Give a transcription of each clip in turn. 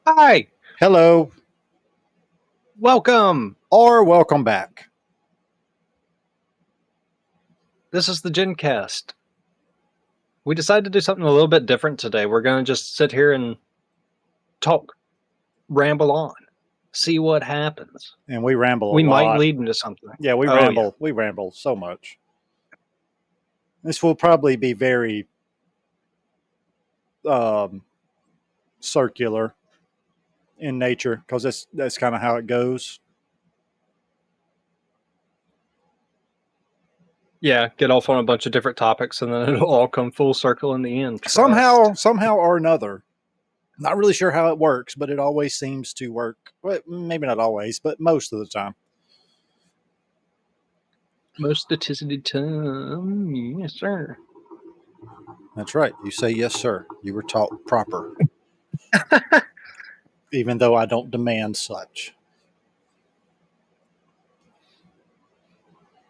Hi, Hello, welcome. or welcome back. This is the GenCast. We decided to do something a little bit different today. We're going to just sit here and talk, ramble on, see what happens. And we ramble a We might lot. lead into something. Yeah, we Oh, yeah. ramble. We ramble so much. This will probably be very um, circular in nature because that's kind of how it goes. Yeah, get off on a bunch of different topics and then it'll all come full circle in the end. Trust. Somehow or another. Not really sure how it works, but it always seems to work. Well, maybe not always, but most of the time. Most of the time. Yes, sir. That's right. You say yes, sir. You were taught proper, even though I don't demand such.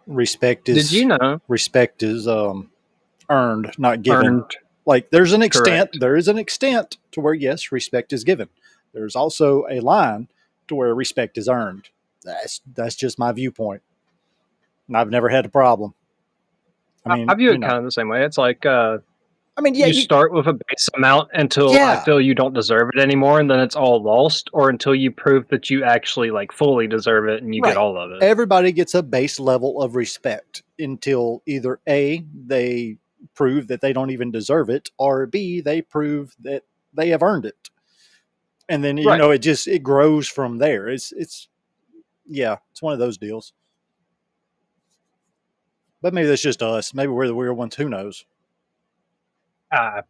Respect Did you is know? respect is earned, not given. Earned. Like Correct. there is an extent to where yes, respect is given. There's also a line to where respect is earned. That's just my viewpoint. And I've never had a problem. I I mean, view it kind of the same way. It's like I mean, you start with a base amount until I yeah, feel you don't deserve it anymore, and then it's all lost, or until you prove that you actually like fully deserve it and you get right. all of it. Everybody gets a base level of respect until either A, they prove that they don't even deserve it, or B, they prove that they have earned it. And then Right. it grows from there. It's yeah, it's one of those deals. But maybe that's just us. Maybe we're the weird ones. Who knows?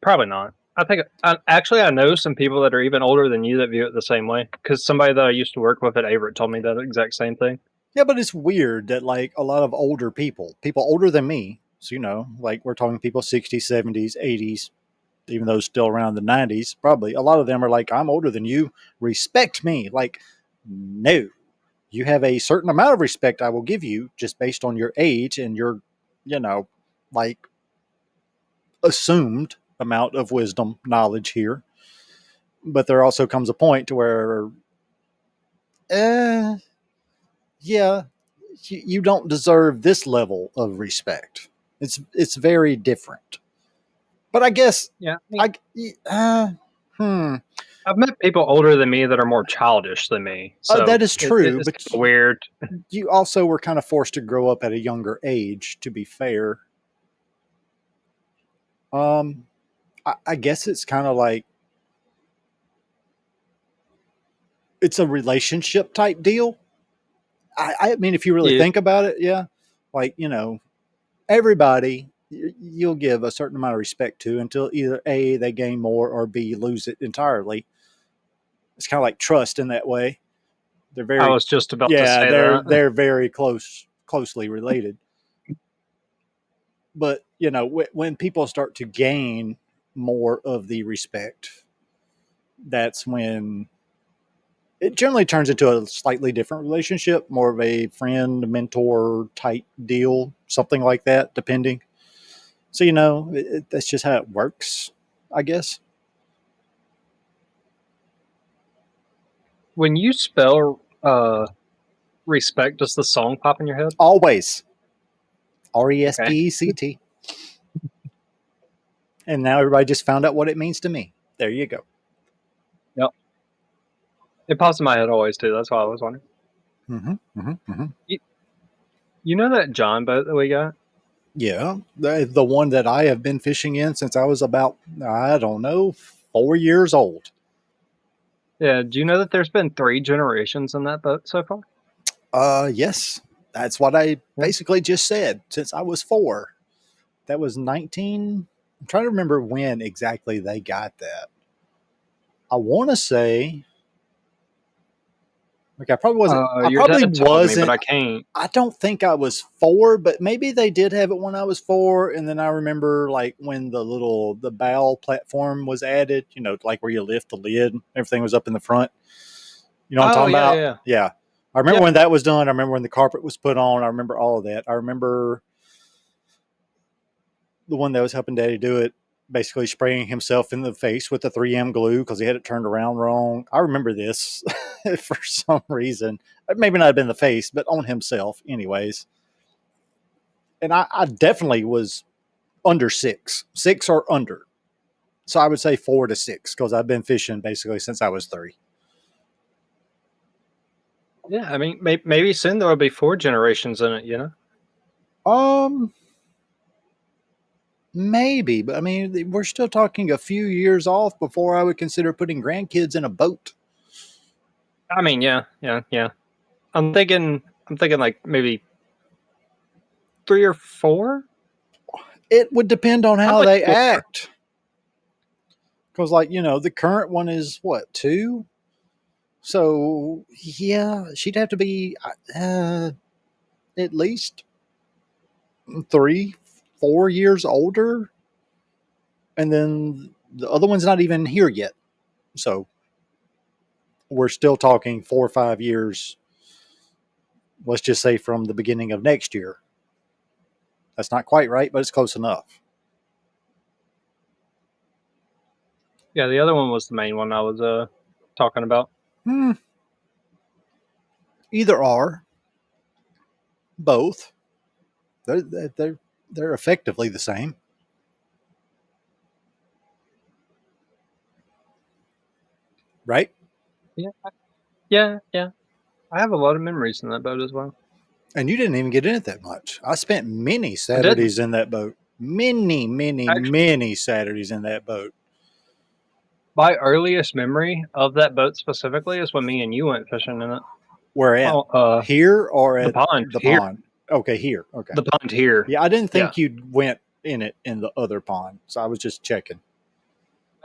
Probably not. I know some people that are even older than you that view it the same way. Because somebody that I used to work with at Averett told me that exact same thing. Yeah, but it's weird that like a lot of older people older than me, so like we're talking people 60s, 70s, 80s, even those still around the 90s, probably a lot of them are like, I'm older than you, respect me. Like, no, you have a certain amount of respect I will give you just based on your age and your, you know, like assumed amount of wisdom, knowledge here. But there also comes a point to where, eh, yeah, you don't deserve this level of respect. It's very different. But I guess Yeah. I hmm I've met people older than me that are more childish than me. that So is true. it's But kind of weird. you also were kind of forced to grow up at a younger age. To be fair, um, I guess it's kind of like it's a relationship type deal. I mean, if you really Yeah. think about it, yeah, like everybody you'll give a certain amount of respect to until either A, they gain more, or B, lose it entirely. It's kind of like trust in that way. They're I very, was just about to yeah, say that. they're very closely related. But when people start to gain more of the respect, that's when it generally turns into a slightly different relationship, more of a friend mentor type deal, something like that, depending. So that's just how it works, I guess. When you spell respect, does the song pop in your head? Always Okay. RESPECT. And now everybody just found out what it means to me. There you go. Yep. It pops in my head always too. That's why I was wondering. Mm-hmm, mm-hmm, mm-hmm. You, you know that John boat that we got? Yeah, the one that I have been fishing in since I was about, I don't know, 4 years old. Yeah. Do you know that there's been 3 generations in that boat so far? Yes, that's what I Yeah. basically just said. Since I was 4, that was 19. I'm trying to remember when exactly they got that. I want to say, like, I probably wasn't. I Your probably dad told me, but wasn't. I can't. I don't think I was 4, but maybe they did have it when I was 4. And then I remember like when the bow platform was added, like where you lift the lid, everything was up in the front. You know what I'm Oh talking yeah, about? yeah, Yeah. I remember yeah. when that was done. I remember when the carpet was put on. I remember all of that. I remember the one that was helping Daddy do it. basically spraying himself in the face with the 3M glue because he had it turned around wrong. I remember this for some reason. Maybe not have been the face, but on himself, anyways. And I definitely was under six or under. So I would say 4 to 6 because I've been fishing basically since I was 3. Yeah, I mean, maybe soon there will be 4 generations in it, you know? Um, Maybe, but I mean, we're still talking a few years off before I would consider putting grandkids in a boat. I mean, yeah, yeah, yeah. I'm thinking like maybe 3 or 4? It would depend on how Probably they 4. act. Because, like, the current one is what, 2? So, yeah, she'd have to be at least 3, 4 years older. And then the other one's not even here yet. So, we're still talking 4 or 5 years, let's just say from the beginning of next year. That's not quite right, but it's close enough. Yeah, the other one was the main one I was talking about. Hmm, either or, both. They're effectively the same, right? Yeah. Yeah, yeah. I have a lot of memories in that boat as well. And you didn't even get in it that much. I spent many I didn't. Saturdays in that boat. Many, many, Actually, many Saturdays in that boat. my earliest memory of that boat specifically is when me and you went fishing in it. Where at? Oh, Here or the at pond the here. pond? Okay, here. Okay. The pond here. Yeah, I didn't Yeah. think you went in it in the other pond, so I was just checking.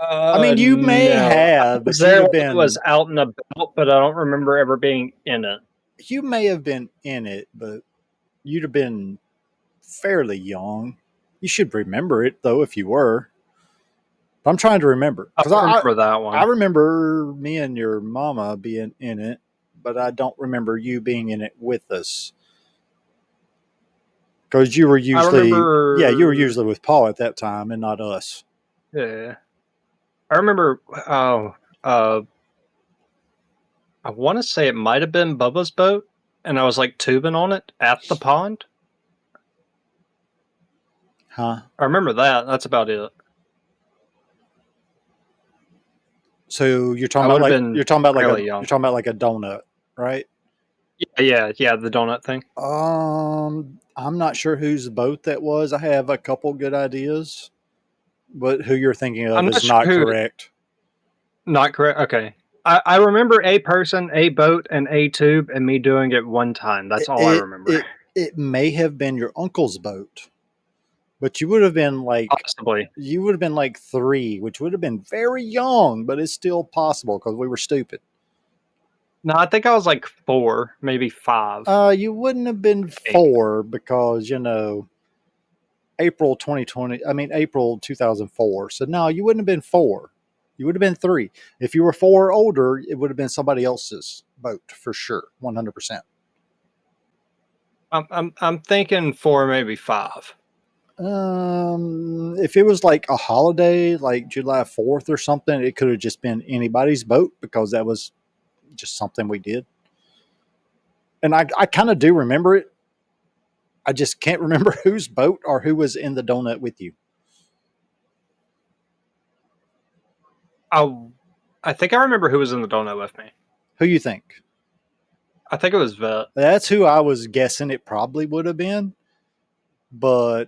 I mean, you may No. I have, was but you'd there have when it was been out and about, but I don't remember ever being in it. you may have been in it, but you'd have been fairly young. You should remember it though if you were. I'm trying to remember I because don't remember that I one. remember me and your mama being in it, but I don't remember you being in it with us because you were I usually you were remember. usually with Paul at that time and not us. Yeah. I remember. Oh, uh, I want to say it might have been Bubba's boat, and I was like tubing on it at the pond. Huh? I remember that. That's about it. So I would have been fairly you're young. talking about like a donut, right? Yeah, yeah, yeah. The donut thing. I'm not sure whose boat that was. I have a couple good ideas, but who you're thinking I'm of not is sure not who. correct. Not correct. Okay. I remember a person, a boat, and a tube, and me doing it one time. That's It all I it remember. it, it may have been your uncle's boat, but Possibly. you would have been like 3, which would have been very young, but it's still possible because we were stupid. No, I think I was like 4, maybe 5, You wouldn't have been maybe. 4 because April 2020. I mean April 2004. So no, you wouldn't have been 4. You would have been 3. If you were 4 or older, it would have been somebody else's boat for sure, 100%. I'm thinking 4, maybe 5. If it was like a holiday, like July 4th or something, it could have just been anybody's boat because that was just something we did. And I kind of do remember it. I just can't remember whose boat or who was in the donut with you. I I think I remember who was in the donut with me. Who you think? I think it was Vet. That's who I was guessing it probably would have been. But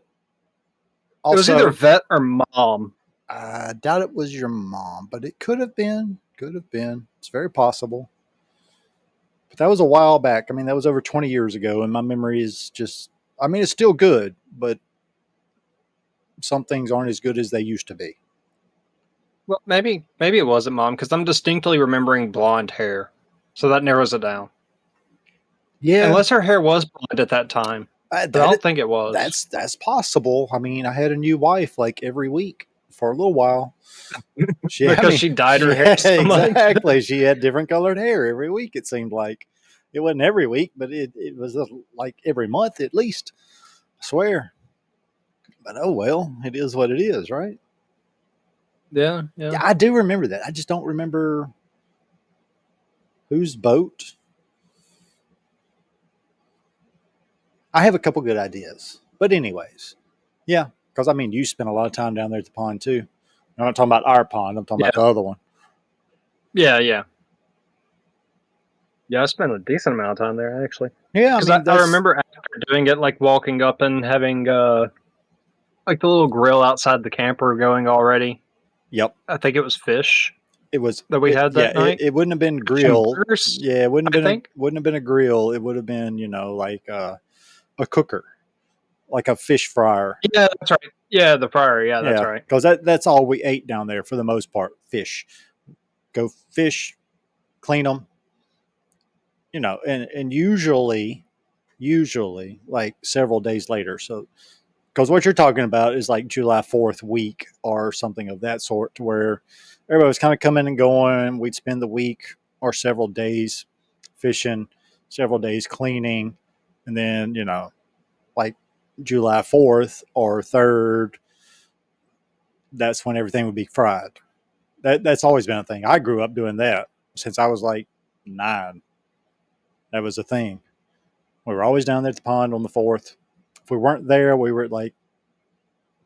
It was either also, Vet or Mom. I doubt it was your mom, but it could have been. Could have been. It's very possible. But that was a while back. I mean, that was over 20 years ago, and my memory is just, I mean, it's still good, but some things aren't as good as they used to be. Well, maybe it wasn't Mom because I'm distinctly remembering blonde hair, so that narrows it down. Yeah, Unless her hair was blonde at that time, but I that don't think it was. that's possible. I mean, I had a new wife like every week for a little while. I Because mean, she dyed her hair yeah, so much. exactly. She had different colored hair every week. It seemed like it wasn't every week, but it was like every month at least. I swear. But oh well, it is what it is, right? Yeah, yeah, Yeah, I do remember that. I just don't remember whose boat. I have a couple good ideas. But anyways, yeah, because I mean, you spent a lot of time down there at the pond too. I'm not talking about our pond. I'm talking about yeah, the other one. yeah, yeah. Yeah, I spent a decent amount of time there actually. Yeah, I Because mean I that's remember after doing it, like walking up and having like the little grill outside the camper going already. yep. I think it was fish It was that we had yeah. that night. It wouldn't have been Fish and grill. burgers, Yeah, it I think. wouldn't have been a grill. It would have been like a cooker, like a fish fryer. Yeah, that's right. Yeah, the fryer. Yeah, that's Yeah, right. because that's all we ate down there for the most part. Fish. Go fish, clean them. And usually like several days later. So because what you're talking about is like July 4th week or something of that sort, to where everybody was kind of coming and going. We'd spend the week or several days fishing, several days cleaning, and then like July 4th or 3rd, that's when everything would be fried. That's always been a thing. I grew up doing that since I was like 9. That was a thing. We were always down there at the pond on the 4th. If we weren't there, we were at like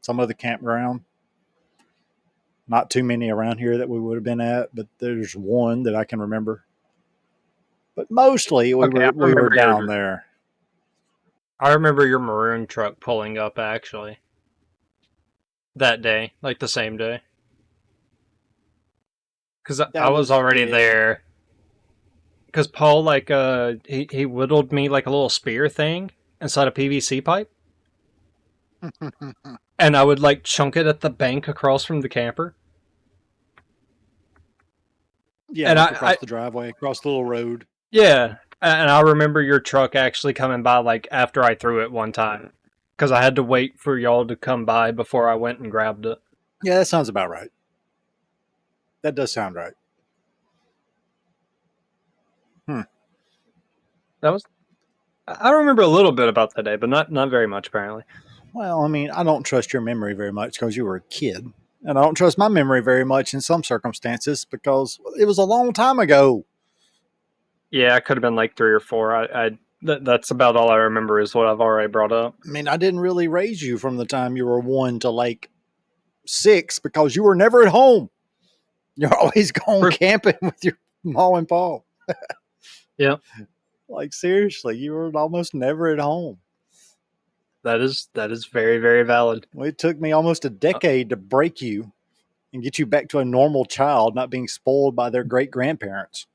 some other campground. Not too many around here that we would have been at, but there's one that I can remember. But mostly Okay, I we were remember down there. your maroon truck pulling up actually that day, like the same day, because I That was was already yeah. there. Because Paul like he whittled me like a little spear thing inside a PVC pipe, and I would like chunk it at the bank across from the camper. Yeah, And like I across the driveway, across the little road. yeah, and I remember your truck actually coming by like after I threw it one time, because I had to wait for y'all to come by before I went and grabbed it. Yeah, that sounds about right. That does sound right. Hmm. That was I remember a little bit about that day, but not very much apparently. Well, I mean, I don't trust your memory very much because you were a kid. And I don't trust my memory very much in some circumstances because it was a long time ago. Yeah, it could have been like 3 or 4. That's about all I remember is what I've already brought up. I mean, I didn't really raise you from the time you were 1 to like 6 because you were never at home. You're always going True. camping with your mom and pa. Yeah, Like, seriously, you were almost never at home. that is very valid. Well, it took me almost a decade to break you and get you back to a normal child, not being spoiled by their great grandparents.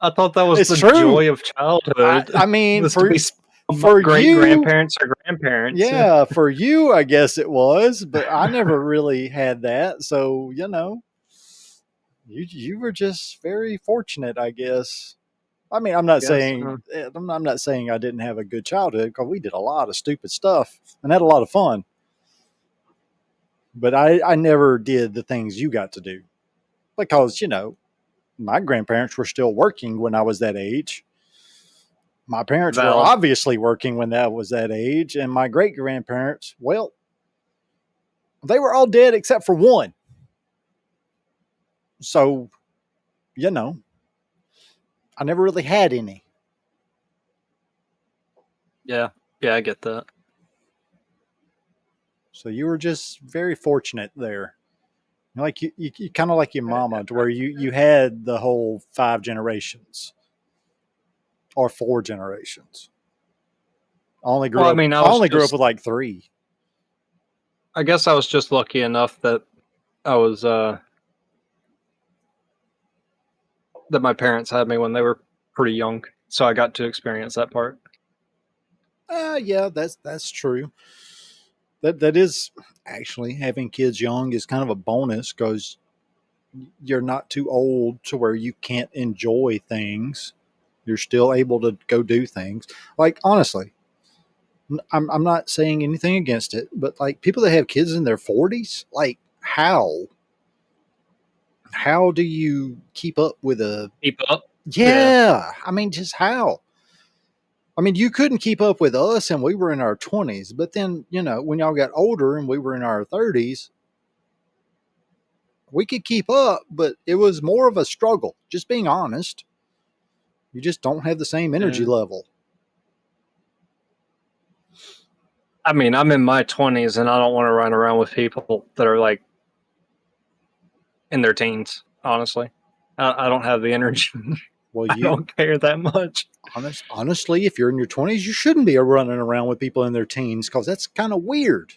I thought that was It's the true. joy of childhood I mean, was to be spoiled by for great you, grandparents or grandparents. yeah, for you, I guess it was, but I never really had that. So you were just very fortunate, I guess. I mean, Yes. I'm not saying I didn't have a good childhood because we did a lot of stupid stuff and had a lot of fun. But I never did the things you got to do because my grandparents were still working when I was that age. My parents were Valid. obviously working when that was that age, and my great grandparents, well, they were all dead except for one. So you know, I never really had any. Yeah. Yeah, I get that. So you were just very fortunate there. Like you kind of like your mama, to where you had the whole 5 generations or 4 generations. Well, I mean, I only grew up with like 3. I guess I was just lucky enough that I was that my parents had me when they were pretty young, so I got to experience that part. Yeah, that's true. That is actually, having kids young is kind of a bonus because you're not too old to where you can't enjoy things. You're still able to go do things. Like, honestly, I'm not saying anything against it, but like people that have kids in their 40s, like how do you keep up with a Keep up. Yeah. yeah? I mean, just how? I mean, you couldn't keep up with us, and we were in our 20s. But then, when y'all got older and we were in our 30s, we could keep up, but it was more of a struggle. Just being honest, you just don't have the same energy Yeah. level. I mean, I'm in my 20s and I don't want to run around with people that are like in their teens, honestly. I don't have the energy. Well, I don't care that much. honestly, if you're in your 20s, you shouldn't be running around with people in their teens because that's kind of weird.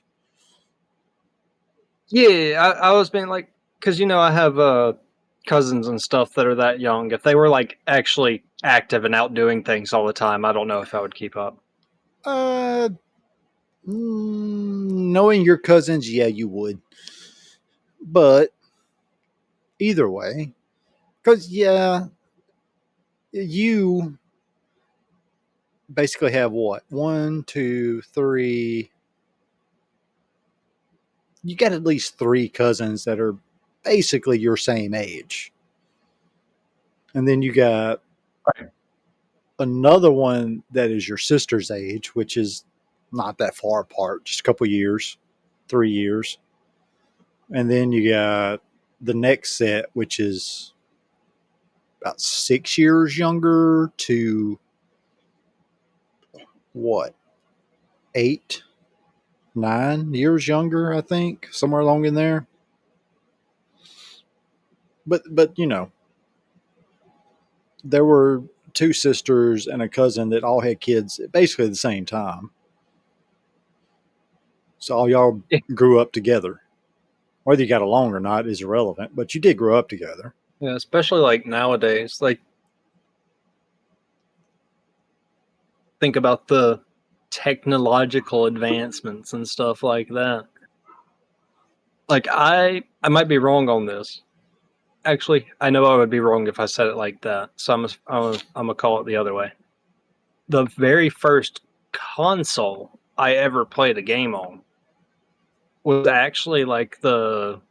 Yeah, I was being like, because I have cousins and stuff that are that young. If they were like actually active and out doing things all the time, I don't know if I would keep up. Uh, knowing your cousins, yeah, you would. But either way, because yeah, you basically have what, one, two, three. You got at least three cousins that are basically your same age, and then you got Right. another one that is your sister's age, which is not that far apart, just a couple years, 3 years. And then you got the next set, which is about 6 years younger to what, 8, 9 years younger, I think, somewhere along in there. But there were two sisters and a cousin that all had kids at basically the same time. So all y'all Yeah, grew up together. Whether you got along or not is irrelevant, but you did grow up together. yeah, especially like nowadays. Like, think about the technological advancements and stuff like that. Like, I might be wrong on this. Actually, I know I would be wrong if I said it like that. So I'm gonna call it the other way. The very first console I ever played a game on was actually like the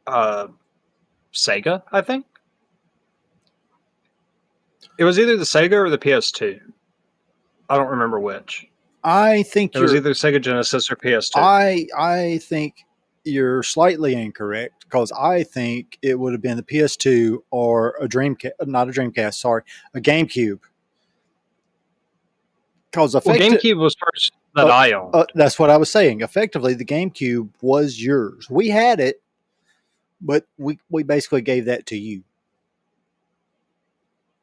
uh, Sega, I think. It was either the Sega or the PS2. I don't remember which. I think It was you're either Sega Genesis or PS2. I think you're slightly incorrect because I think it would have been the PS2 or a Dreamcast, not a Dreamcast, sorry, a GameCube. Because Well, effective, GameCube was first that I owned. that's what I was saying. Effectively, the GameCube was yours. We had it, but we basically gave that to you.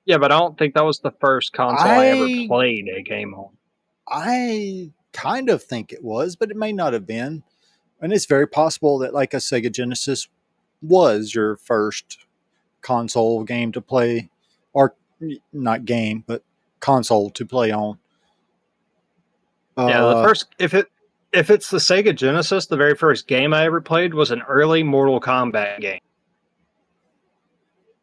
Yeah, but I don't think that was the first console I ever I played a game on. I kind of think it was, but it may not have been. And it's very possible that like a Sega Genesis was your first console game to play, or not game, but console to play on. Yeah, the Uh, first if it's the Sega Genesis, the very first game I ever played was an early Mortal Kombat game.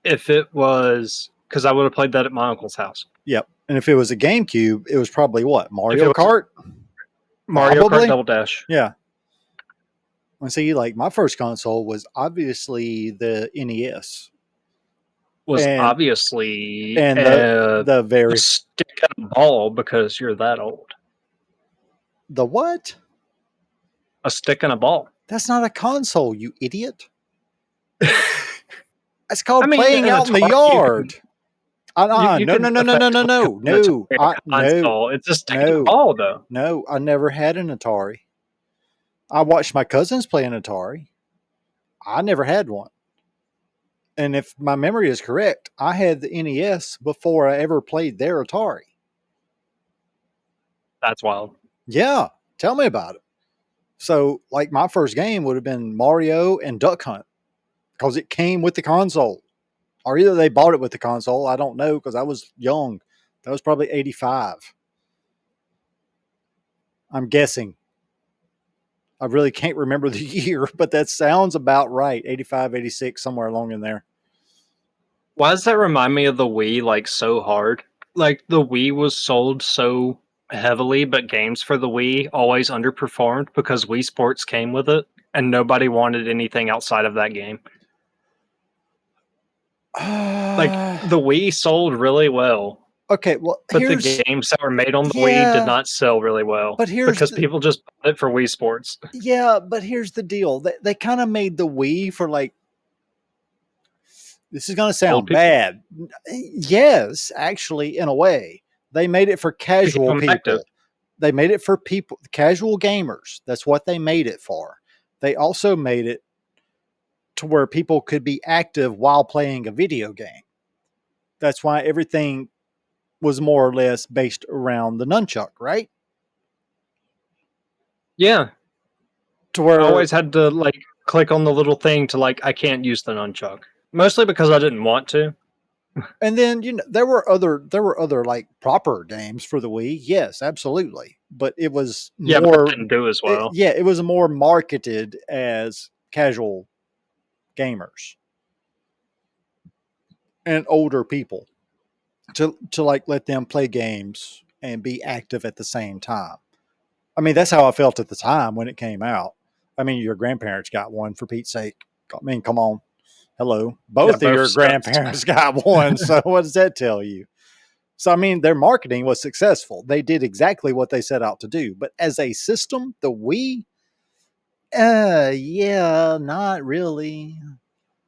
If it was because I would have played that at my uncle's house. yep. And if it was a GameCube, it was probably what, If it Mario was Kart, Mario Kart probably. Double Dash Yeah. And see, like my first console was obviously the NES, was and obviously and the a very stick and a ball because you're that old. the what? A stick and a ball. That's not a console, you idiot. That's I called mean, playing an out in the Atari yard. you No, could no, no, no, no, no, effectively no, call an no, Atari a no, console. It's a stick and a no, ball, though. no. I never had an Atari. I watched my cousins play an Atari. I never had one. And if my memory is correct, I had the NES before I ever played their Atari. That's wild. Yeah, tell me about it. So, like, my first game would have been Mario and Duck Hunt because it came with the console. Or either they bought it with the console. I don't know because I was young. That was probably 85. I'm guessing. I really can't remember the year, but that sounds about right. 85, 86, somewhere along in there. Why does that remind me of the Wii like so hard? Like the Wii was sold so heavily, but games for the Wii always underperformed because Wii Sports came with it and nobody wanted anything outside of that game. Like Uh, the Wii sold really well, Okay, well, But the here's games that were made on the Wii did yeah, not sell really well but here's because the people just bought it for Wii Sports. yeah, but here's the deal. They kind of made the Wii for like this is going to Old sound people bad. Yes, actually, in a way, they made it for to keep casual them active. people. They made it for people, casual gamers. That's what they made it for. They also made it to where people could be active while playing a video game. That's why everything was more or less based around the nunchuck, right? Yeah, To I where, always had to like click on the little thing to like I can't use the nunchuck. Mostly because I didn't want to. and then there were other like proper games for the Wii. Yes, absolutely, but it was Yeah, but that more, didn't do as well. yeah, it was more marketed as casual gamers and older people to like let them play games and be active at the same time. I mean, that's how I felt at the time when it came out. I mean, your grandparents got one for Pete's sake. I mean, come on. Hello. Yeah, Both of both your sets. grandparents got one. So what does that tell you? So I mean, their marketing was successful. They did exactly what they set out to do. But as a system, the Wii, yeah, not really.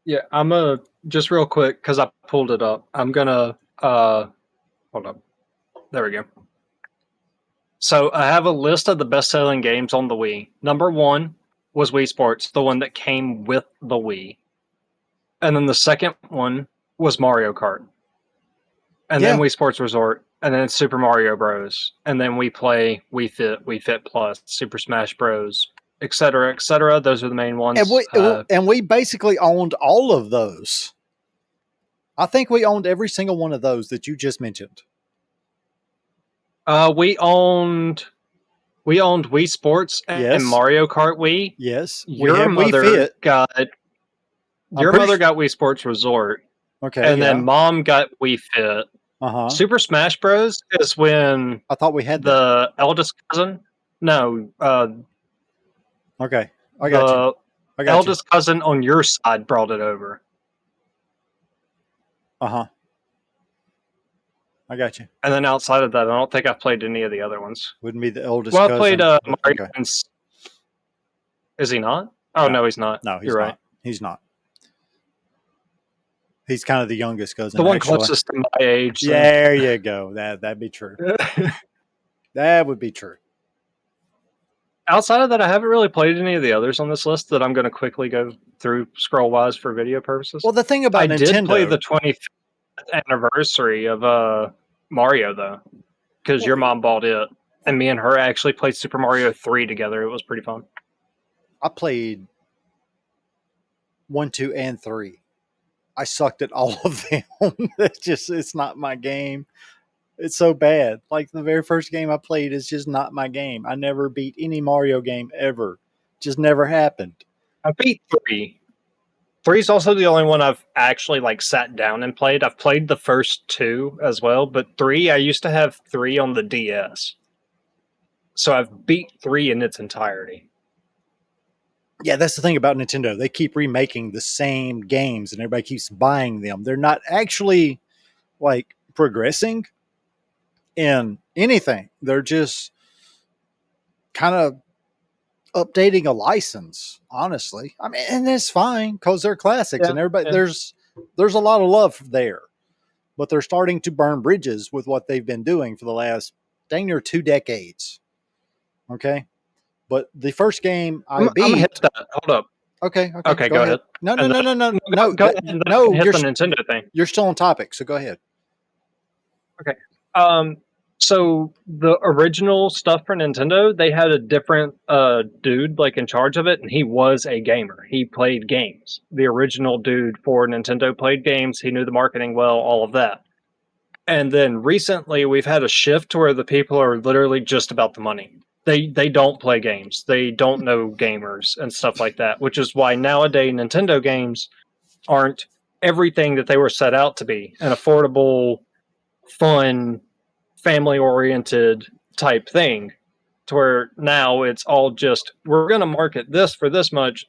Yeah, I'm a just real quick because I pulled it up. I'm gonna hold up. There we go. So I have a list of the best-selling games on the Wii. Number one was Wii Sports, the one that came with the Wii, and then the second one was Mario Kart, and then Yeah. Wii Sports Resort, and then Super Mario Bros, and then we play Wii Fit Plus, Super Smash Bros, etc., etc. Those are the main And ones. we basically owned all of those. I think we owned every single one of those that you just mentioned. Uh, we owned we owned Wii Sports and Yes. Mario Kart Wii. Yes. We Your had Wii mother Fit. got I'm your pretty mother sure. got Wii Sports Resort, Okay. and then Yeah. mom got Wii Fit. Uh huh. Super Smash Bros. Is when I thought we had that. the eldest cousin, no, Okay. I got you. the I got you. eldest cousin on your side brought it over. Uh huh. I got you. And then outside of that, I don't think I've played any of the other ones. Wouldn't be the eldest Well, I played cousin, but Mario. okay. Is he not? Oh No. no, he's not. No, You're he's right. not. He's not. He's kind of the youngest The cousin, one actually. closest to my age. So. There you go. That'd be true. That would be true. Outside of that, I haven't really played any of the others on this list that I'm going to quickly go through scroll wise for video purposes. Well, the thing I about did play Nintendo, the 25th anniversary of Mario though, because well, your mom bought it, and me and her actually played Super Mario 3 together. It was pretty fun. I played 1, 2, and 3. I sucked at all of them. It's not my game. It's so bad. Like the very first game I played is just not my game. I never beat any Mario game ever. Just never happened. I beat 3. 3 is also the only one I've actually like sat down and played. I've played the first 2 as well, but 3 I used to have 3 on the DS. So I've beat 3 in its entirety. Yeah, that's the thing about Nintendo. They keep remaking the same games and everybody keeps buying them. They're not actually like progressing in anything. They're just kind of updating a license, honestly. I mean, and it's fine because they're classics Yeah, and everybody yeah. there's a lot of love there. But they're starting to burn bridges with what they've been doing for the last dang near 2 decades. Okay. But the first game I I'm gonna hit beat, that. Hold up. okay, okay, Okay, go go ahead. ahead. No, no, And no, then no, no, go, no, go ahead and then I can no. hit the Nintendo thing. You're still on topic, so go ahead. Okay. Um, so the original stuff for Nintendo, they had a different dude like in charge of it, and he was a gamer. He played games. The original dude for Nintendo played games. He knew the marketing well, all of that. And then recently, we've had a shift to where the people are literally just about the money. They don't play games. They don't know gamers and stuff like that, which is why nowadays Nintendo games aren't everything that they were set out to be, an affordable, fun, family oriented type thing. to where now it's all just, we're going to market this for this much,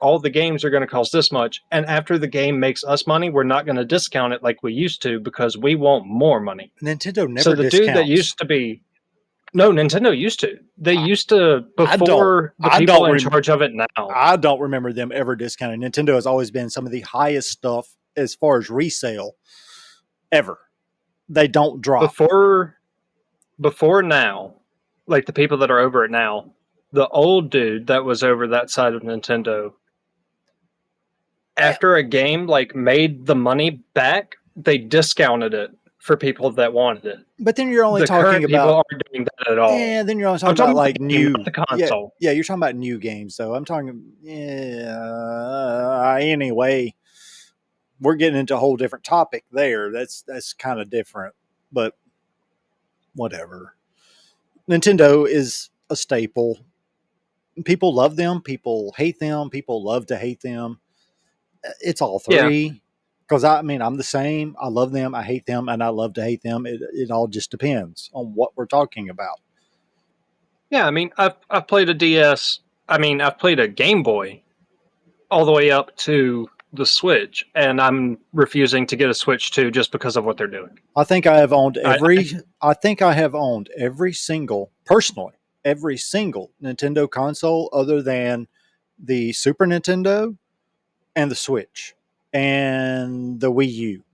all the games are going to cost this much, and after the game makes us money, we're not going to discount it like we used to because we want more money. Nintendo So never the dude that discounts. used to be, no, Nintendo used to. They I, used to, I don't. before the I people don't. in charge of it now. I don't remember them ever discounting. Nintendo has always been some of the highest stuff as far as resale ever. They don't drop. Before now, like the people that are over it now, the old dude that was over that side of Nintendo, Eh, after a game like made the money back, they discounted it for people that wanted it. But then you're only The talking current people about. aren't doing that at all. Then you're only talking I'm about talking about like the game, not new. the Yeah, console. yeah. You're talking about new games, though. I'm talking. Yeah. Anyway, we're getting into a whole different topic there. That's kind of different, but whatever. Nintendo is a staple. People love them. People hate them. People love to hate them. It's all Yeah, three. Because I mean, I'm the same. I love them. I hate them, and I love to hate them. It all just depends on what we're talking about. yeah. I mean, I've played a DS. I mean, I've played a Game Boy all the way up to the Switch, and I'm refusing to get a Switch 2 just because of what they're doing. I think I have owned I, every. I think I have owned every single, personally, every single Nintendo console other than the Super Nintendo and the Switch and the Wii U.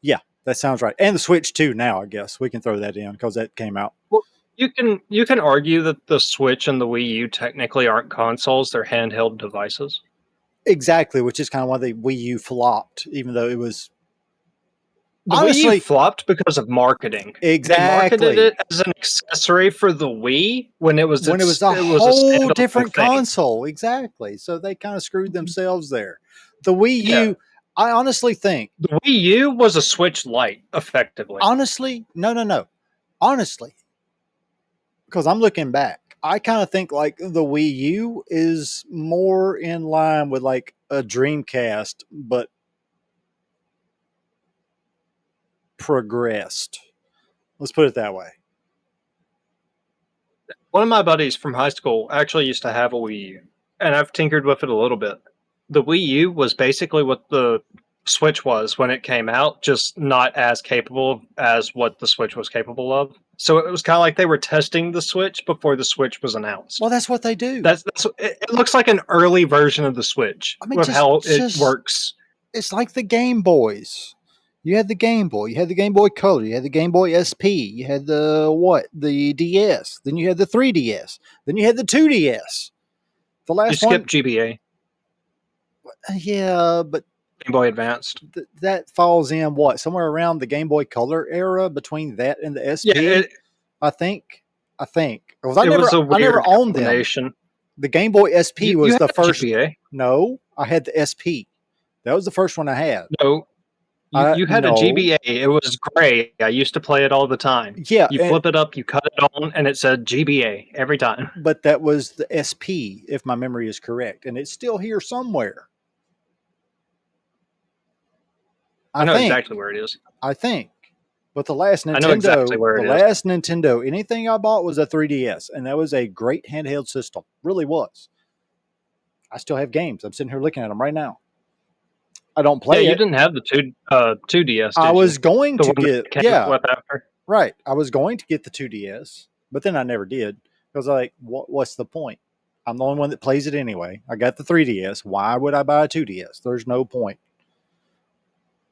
Yeah, that sounds right. And the Switch too. Now I guess we can throw that in because that came out. well, you can argue that the Switch and the Wii U technically aren't consoles; they're handheld devices. Exactly, which is kind of why the Wii U flopped, even though it was The Wii U honestly flopped because of marketing. They marketed exactly it as an accessory for the Wii when it was when it was a it was a whole standalone different thing. console. Exactly. So they kind of screwed themselves there. The Wii Yeah, U, I honestly think, the Wii U was a Switch Lite, effectively. honestly, no. Honestly, because I'm looking back, I kind of think like the Wii U is more in line with like a Dreamcast, but progressed. Let's put it that way. One of my buddies from high school actually used to have a Wii U, and I've tinkered with it a little bit. The Wii U was basically what the Switch was when it came out, just not as capable as what the Switch was capable of. So it was kind of like they were testing the Switch before the Switch was announced. Well, that's what they do. That's it looks like an early version of the Switch I mean, with just how it just works. it's like the Game Boys. You had the Game Boy, you had the Game Boy Color, you had the Game Boy SP, you had the what? The DS. Then you had the 3DS. Then you had the 2DS. The You last skip one, GBA, yeah, but Game Boy Advanced. that falls in what? Somewhere around the Game Boy Color era between that and the Yeah, SP, I think. I think. Because it was a I never weird owned them. combination. The Game Boy SP You was had the a first. GBA. No, I had the SP. That was the first one I had. No, you had a No. GBA. It was gray. I used to play it all the time. Yeah, You flip it up, you cut it on, and it said GBA every time. but that was the SP, if my memory is correct, and it's still here somewhere. I I know think. exactly where it is. I think. But the last I know exactly Nintendo, where it is. anything I bought was a 3DS, and that was a great handheld system. Really was. I still have games. I'm sitting here looking at them right now. I don't Yeah, play you it. didn't have the two DS, I did you? was going The to one get, that came yeah, with after. right. I was going to get the 2DS, but then I never did because like, what's the point? I'm the only one that plays it anyway. I got the 3DS. Why would I buy a 2DS? There's no point.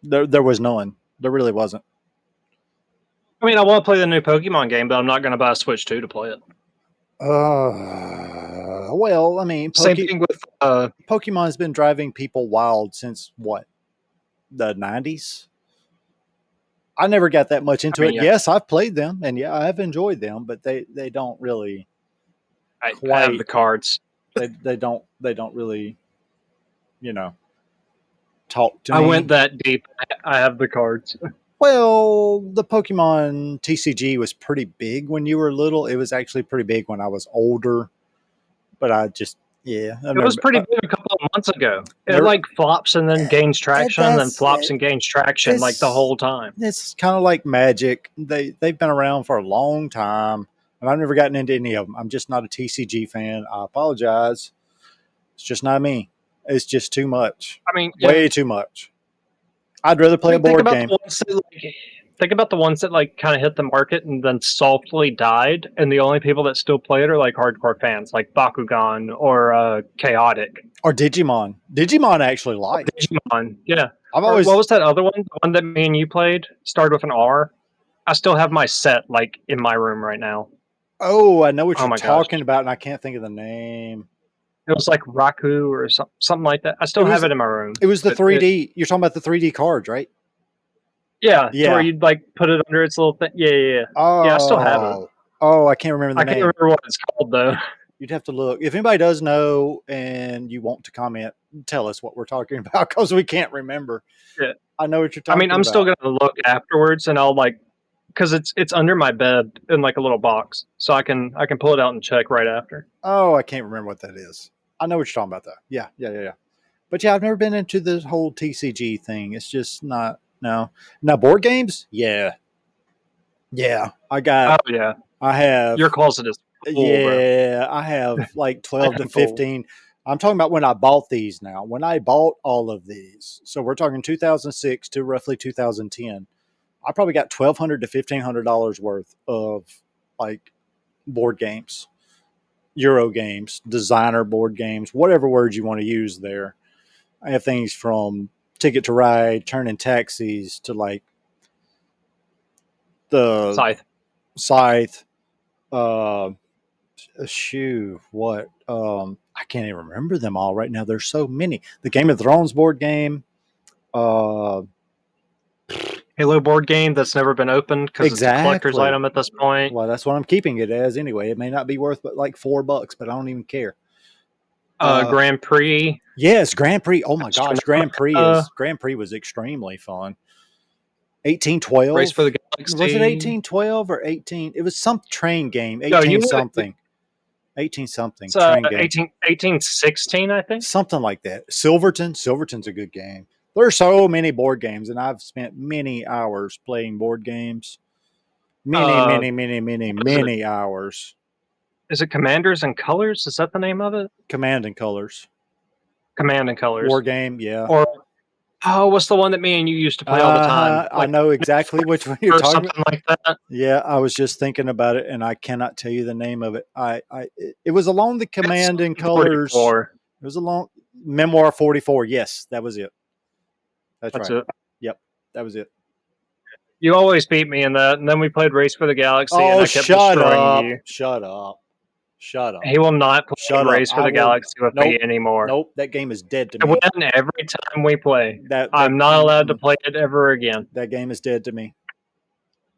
There was none. There really wasn't. I mean, I want to play the new Pokemon game, but I'm not going to buy a Switch 2 to play it. Well, I mean, Same thing with Pokemon's been driving people wild since what, the 90s? I never got that much I into mean, it. yeah, Yes, I've played them, and yeah, I've enjoyed them, but they don't really I have the quite. cards. They don't really you know talk to I went me. that deep. I have the cards. Well, the Pokemon TCG was pretty big when you were little. It was actually pretty big when I was older, but I just yeah, I've It was never pretty big a couple of months ago. It never. like flops and then gains And traction, and then flops and gains traction like the this whole time. it's kind of like Magic. They've been around for a long time. and I've never gotten into any of them. I'm just not a TCG fan. I apologize. It's just not me. It's just too much. I mean, yeah. Way too much. I'd rather play a Think board about game. the ones that think about the ones that like kind of hit the market and then softly died, and the only people that still play it are like hardcore fans, like Bakugan or Chaotic Or Digimon. Digimon I actually or like. Digimon. Yeah. I've Or what always. was that other one? The one that me and you played started with an R. I still have my set like in my room right now. Oh, I know what Oh you're my gosh. talking about, and I can't think of the name. It was like Raku or something like that. I It still have was it in my room. it was the But it 3D. You're talking about the 3D cards, right? yeah, to where Yeah. you'd like put it under its little thing. Yeah. Yeah, I still have it. Oh, I can't remember the I can't name. remember what it's called though. You'd have to look. If anybody does know and you want to comment, tell us what we're talking about because we can't remember. Yeah. I know what you're I mean, talking I'm still about. gonna look afterwards, and I'll like because it's under my bed in like a little box, so I can pull it out and check right after. Oh, I can't remember what that is. I know what you're talking about, though. Yeah. But yeah, I've never been into the whole TCG thing. It's just not. No. Now, board games? Yeah. Oh yeah, I have, your closet is full, bro. yeah, I have like 12 to I'm full. 15. I'm talking about when I bought these now. When I bought all of these. So we're talking 2006 to roughly 2010. I probably got $1,200 to $1,500 worth of like board games, Euro games, designer board games, whatever words you want to use there. I have things from Ticket to Ride, Turning Taxis to like the Scythe. Scythe. Uh, what? I can't even remember them all right now. There's so many. The Game of Thrones board game. Uh, Halo board game that's never been opened because it's a collector's exactly. item at this point. Well, that's what I'm keeping it as anyway. It may not be worth but like $4, but I don't even care. Grand Prix. Yes, Grand Prix. Oh my gosh, Uh, Grand Prix was extremely fun. Race 1812. for the Was it Galaxy. 1812 or 18? It was some train game. No, 18 something. 18 something it's train game. 1816, I think. Something like that. Silverton's a good game. There are so many board games, and I've spent many hours playing board games. Many, Uh, many, many, many, what is it? many hours. Is it Commanders and Colors? Is that the name of it? Command and Colors. Command and War Colors. game, yeah. Or what's the one that me and you used to play all the time? I Like know exactly which one you're or talking about. something like that. Yeah, I was just thinking about it, and I cannot tell you the name of it. It was along the It's Command and Colors. 44. It was along Memoir 44. Yes, that was it. That's That's right. it. Yep, that was it. You always beat me in that, and then we played Race for the Galaxy, and Oh, I kept destroying you. shut up, shut up, He will not play shut up. Race for I the will. Galaxy with me Nope, anymore. nope. That game is dead to I me. win every time we play. That that I'm not allowed to play it ever again. that game is dead to me.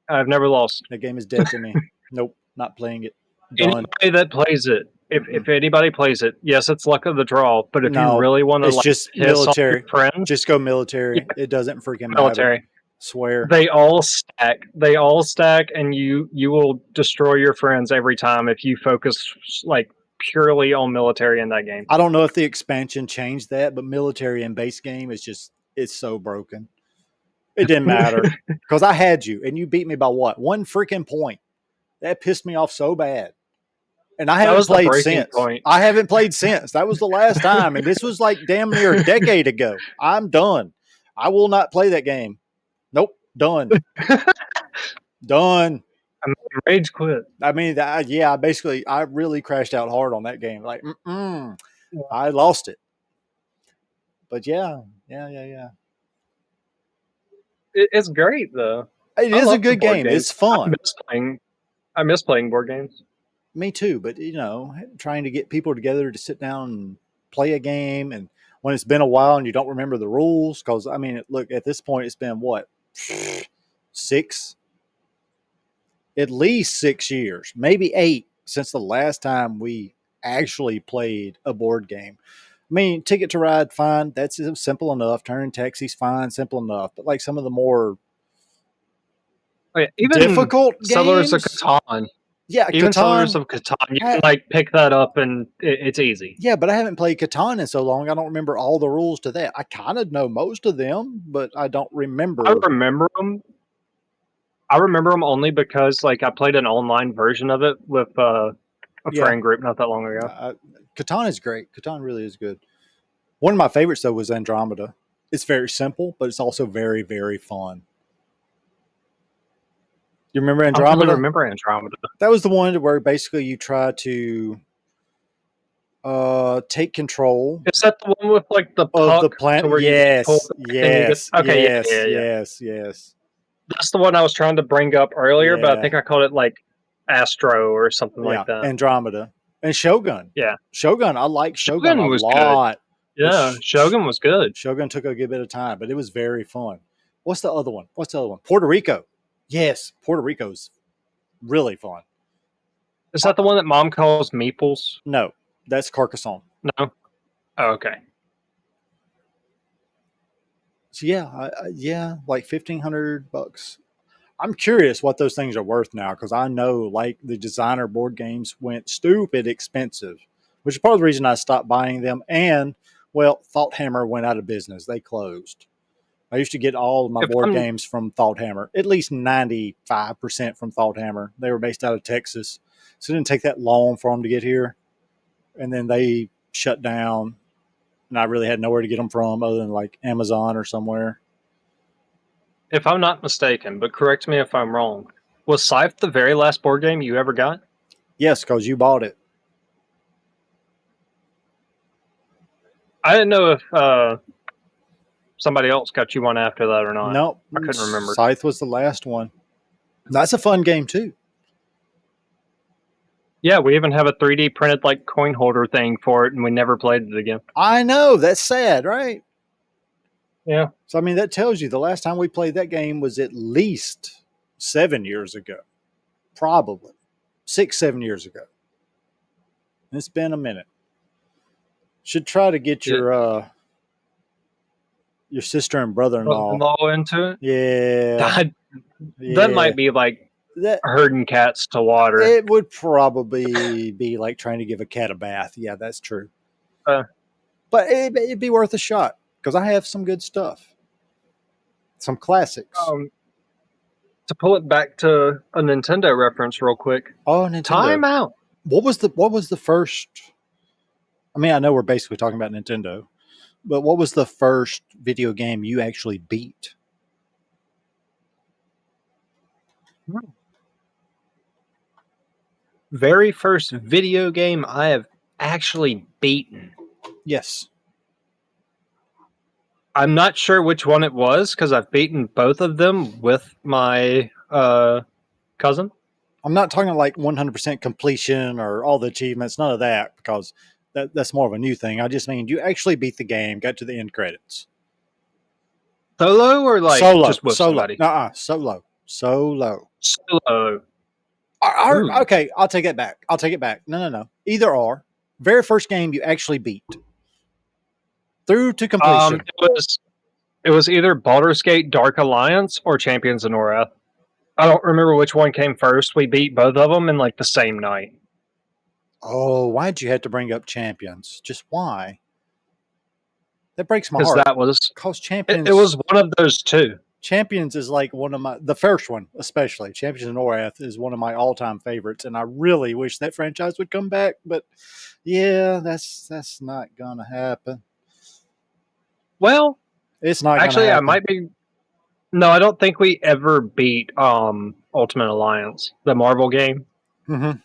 I've never lost. That game is dead to me. Nope, not playing it. Done. Anybody that plays it, if anybody plays it, yes, it's luck of the draw. But if you No, really want to it's like just piss off your military. friends, Just go yeah, military. It doesn't freaking matter. military. Swear. They all stack. They all stack, and you will destroy your friends every time if you focus like purely on military in that game. I don't know if the expansion changed that, but military and base game is just it's so broken. It didn't matter because I had you and you beat me by what? One freaking point. That pissed me off so bad. And I That haven't was the played breaking since. point. I haven't played since. That was the last time. And this was like damn near a decade ago. I'm done. I will not play that game. Nope. Done. Done. I mean, rage quit. I mean, I really crashed out hard on that game. Like, I lost it. But yeah. It's great though. It I is a love the good board game. games. It's fun. I miss playing board games. Me too. But trying to get people together to sit down and play a game, and when it's been a while and you don't remember the rules, because I mean, look, at this point, it's been what 6, at least 6 years, maybe 8 since the last time we actually played a board game. I mean, Ticket to Ride, fine. That's simple enough. Turning Taxis, fine, simple enough. But like some of the more Oh, yeah, even difficult Settlers of games, Catan. yeah, Even Settlers Catan. of Catan, you can like pick that up and it's easy. Yeah, but I haven't played Catan in so long. I don't remember all the rules to that. I kind of know most of them, but I don't I remember. remember them. I remember them only because like I played an online version of it with a Yeah, friend group not that long ago. Catan is great. Catan really is good. One of my favorites though was Andromeda. It's very simple, but it's also very very fun. You remember I don't really Andromeda? remember Andromeda. That was the one where basically you try to take control Is that the one with like the of the puck to planet. where you just pull Yes, back and you get? yes, Okay, yeah, yes, yeah, yeah. yes, yes, That's the one I was trying to bring up earlier, but I yeah, think I called it like Astro or something yeah. like that. Andromeda and Shogun. Yeah, Shogun, I like Shogun a Shogun was good. lot, but Yeah, Shogun was good. Shogun took a good bit of time, but it was very fun. What's the other one? What's the other one? Puerto Rico. Yes, Puerto Rico's really fun. Is that the one that Mom calls Meeples? No, that's Carcassonne. No. Oh, okay. So yeah, yeah, like $1,500. I'm curious what those things are worth now because I know like the designer board games went stupid expensive, which is part of the reason I stopped buying them. And well, Thought Hammer went out of business; they closed. I used to get all of my If board I'm games from Thought Hammer, at least 95% from Thought Hammer. They were based out of Texas, so it didn't take that long for them to get here. And then they shut down, and I really had nowhere to get them from other than like Amazon or somewhere. if I'm not mistaken, but correct me if I'm wrong, was Scythe the very last board game you ever got? Yes, because you bought it. I didn't know if somebody else got you one after that or not. Nope, I couldn't remember. Scythe was the last one. That's a fun game too. Yeah, we even have a 3D printed like coin holder thing for it, and we never played it again. I know that's sad, right? Yeah. So I mean, that tells you the last time we played that game was at least 7 years ago, probably 6, 7 years ago. It's been a minute. Should try to get Yeah. your sister and brother-in-law. Brother-in-law into it. Yeah, That yeah. might be like That herding cats to water. it would probably be like trying to give a cat a bath. Yeah, that's true. Uh, But it'd be worth a shot because I have some good stuff, some classics. um, to pull it back to a Nintendo reference, real quick. Oh, Nintendo. Time out. What was the first? I mean, I know we're basically talking about Nintendo, but what was the first video game you actually beat? Very first video game I have actually beaten. Yes. I'm not sure which one it was because I've beaten both of them with my cousin. I'm not talking like 100% completion or all the achievements, none of that, because that's more of a new thing. I just mean you actually beat the game, got to the end credits. Solo or like just with Solo. somebody? Solo. Solo. Ooh. Okay, I'll take it back. No. Either or. Very first game you actually beat through to completion. It was either Baldur's Gate Dark Alliance or Champions of Norath. I don't remember which one came first. We beat both of them in like the same night. Oh, why'd you have to bring up Champions? Just why? That breaks my Because heart. that was Cause it was one of those two. Champions is like the first one, especially Champions of Norath is one of my all-time favorites, and I really wish that franchise would come back. But yeah, that's not gonna happen. Well, It's not actually, gonna I happen. might be. No, I don't think we ever beat Ultimate Alliance, the Marvel game. Mm-hmm.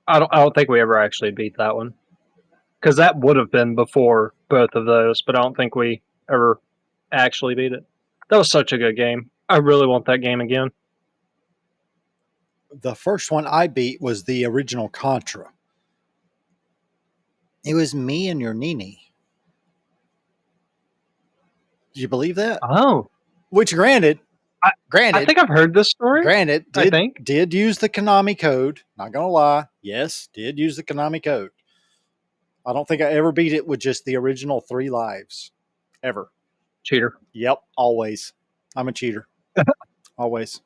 I don't think we ever actually beat that one because that would have been before both of those. But I don't think we ever actually beat it. That was such a good game. I really want that game again. The first one I beat was the original Contra. It was me and your Nini. Do you believe that? Oh, Which, granted, I, I granted, think I've heard this story. granted, I did think. did use the Konami code. Not gonna lie, yes, did use the Konami code. I don't think I ever beat it with just the original 3 lives, ever. Cheater. Yep, always. I'm a cheater, always.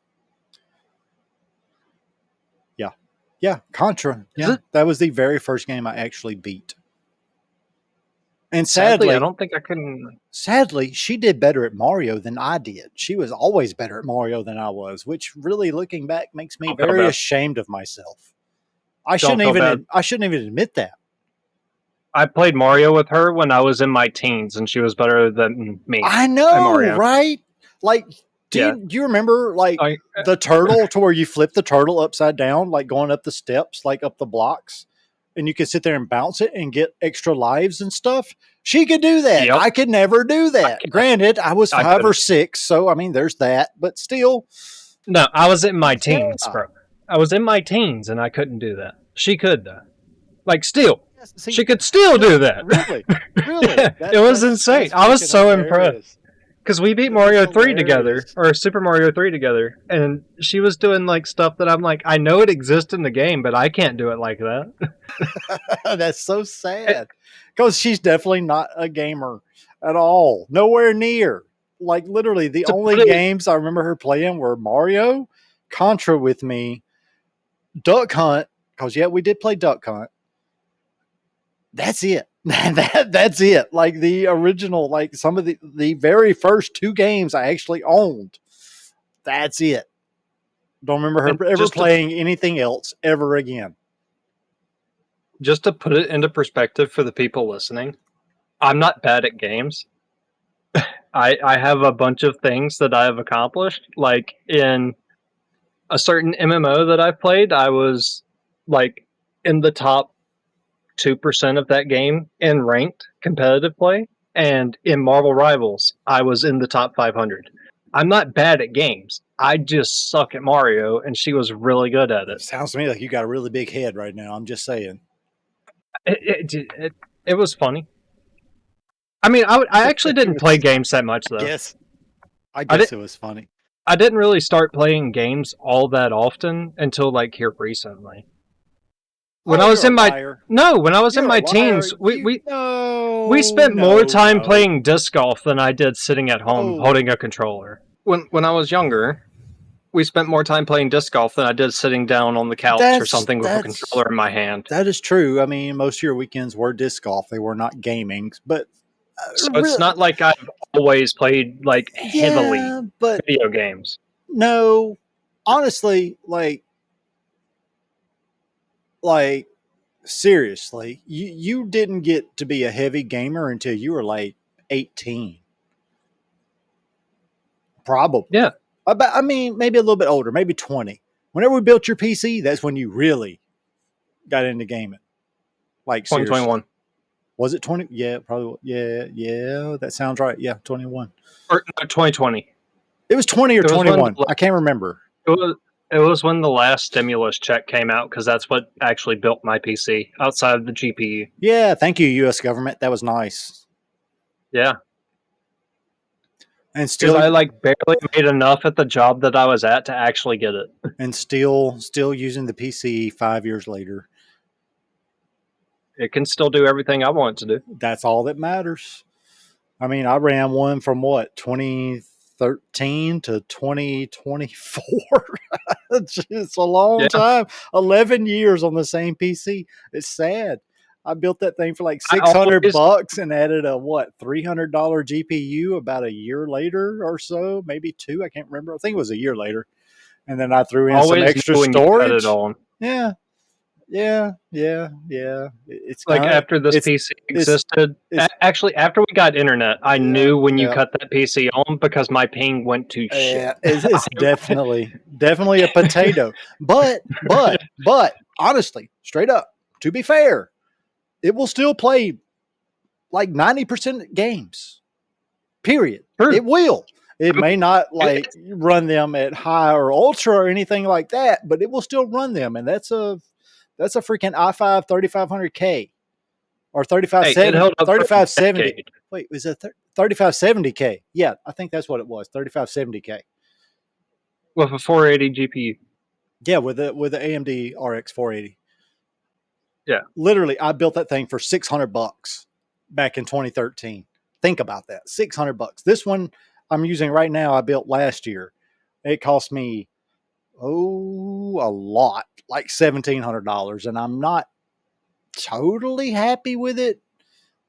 Yeah, yeah. Contra. Is Yeah, it? that was the very first game I actually beat. And Sadly, I sadly, don't think I can. sadly, she did better at Mario than I did. She was always better at Mario than I was, which really looking back makes me Don't feel very bad. ashamed of myself. Don't feel bad. I shouldn't even admit that. I played Mario with her when I was in my teens, and she was better than me I at know, Mario. right? Like, Yeah, do you remember like I the turtle to where you flip the turtle upside down, like going up the steps, like up the blocks, and you could sit there and bounce it and get extra lives and stuff? She could do that. yep. I could never do I that. can't. Granted, I was I 5 or 6, so I mean, there's that, but still, No, I was in my teens, yeah. bro. I was in my teens, and I couldn't do that. She could though. Like still, Yes, she see, could still do that. really, really, It was insane. that's I was freaking so impressed hilarious. because we beat That is Mario 3 together, hilarious. or Super Mario 3 together, and she was doing like stuff that I'm like, I know it exists in the game, but I can't do it like that. That's so sad because she's definitely not a gamer at all. Nowhere near. Like literally, the To only put it, games I remember her playing were Mario, Contra with me, Duck Hunt. Because yeah, we did play Duck Hunt. That's it. That's it. Like the original, like some of the very first 2 games I actually owned. That's it. Don't remember and her ever playing anything else ever again. just to put it into perspective for the people listening, I'm not bad at games. I have a bunch of things that I have accomplished. Like in a certain MMO that I played, I was like in the top 2% of that game in ranked competitive play. And in Marvel Rivals, I was in the top 500. I'm not bad at games. I just suck at Mario, and she was really good at it. Sounds to me like you got a really big head right now. I'm just saying. It was funny. I mean, I actually It didn't play was, games that much though. guess I I guess did. it was funny. I didn't really start playing games all that often until like here recently. When Oh, I was you're a in my liar. no, when I was in You're a my liar. teens, You we no spent more no time no. playing disc golf than I did sitting at home Oh, holding a controller. When I was younger, we spent more time playing disc golf than I did sitting down on the couch or something with a that's controller in my hand. that is true. I mean, most of your weekends were disc golf. They were not gaming, but So it's really, not like I've always played like heavily yeah. But video games. no, honestly, like seriously, you didn't get to be a heavy gamer until you were like 18. Yeah, Probably. I mean, maybe a little bit older, maybe 20. Whenever we built your PC, that's when you really got into gaming. Like, seriously. 2021 Was it 20? Yeah, probably. Yeah, yeah, that sounds right. Yeah, 21. or no, 2020. It was 20 or It was when 21. I can't remember. it was it was when the last stimulus check came out because that's what actually built my PC outside of the GPU. Yeah, thank you, U.S. government. That was nice. Yeah, And because still, I like barely made enough at the job that I was at to actually get it. still using the PC 5 years later. It can still do everything I want it to do. That's all that matters. I mean, I ran one from what 2013 to 2024. It's a long Yeah, time. 11 years on the same PC. It's sad. I built that thing for like I 600 always bucks and added a what $300 GPU about a year later or so, maybe 2. I can't remember. I think it was a year later. And then I threw in some always extra knew when you cut it storage. on. Yeah, yeah. It's Like kind of after this PC it's existed, it's actually after we got internet, I yeah, knew when you yeah. cut that PC on because my ping went to shit. Yeah, it's definitely a potato. But honestly, straight up, to be fair, it will still play like 90% games. Period. True. It will. It I may not mean, like run them at high or ultra or anything like that, but it will still run them, and that's a freaking i5 3500K or hey, it held up for a 3570. decade. Wait, was it 3570K? Yeah, I think that's what it was. 3570K. With a 480 GPU. Yeah, with the AMD RX 480. Yeah. Literally, I built that thing for 600 bucks back in 2013. Think about that, 600 bucks. This one I'm using right now, I built last year. It cost me a lot, like $1,700, and I'm not totally happy with it.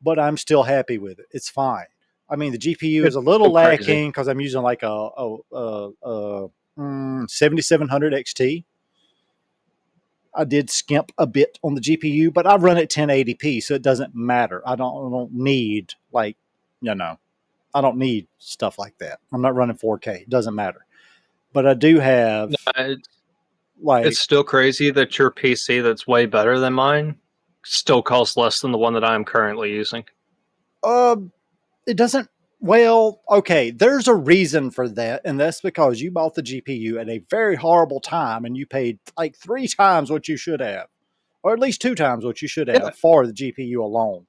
but I'm still happy with it. It's fine. I mean, the GPU is It's a little so crazy. lacking because I'm using like a 7700 XT. I did skimp a bit on the GPU, but I run at 1080p, so it doesn't matter. I don't need like, you know, I don't need stuff like that. I'm not running 4K. It doesn't matter. But I do have No, it's like, still crazy that your PC that's way better than mine still costs less than the one that I'm currently using. uh, it doesn't. Well, okay, there's a reason for that, and that's because you bought the GPU at a very horrible time, and you paid like 3 times what you should have, or at least 2 times what you should Yeah. have for the GPU alone.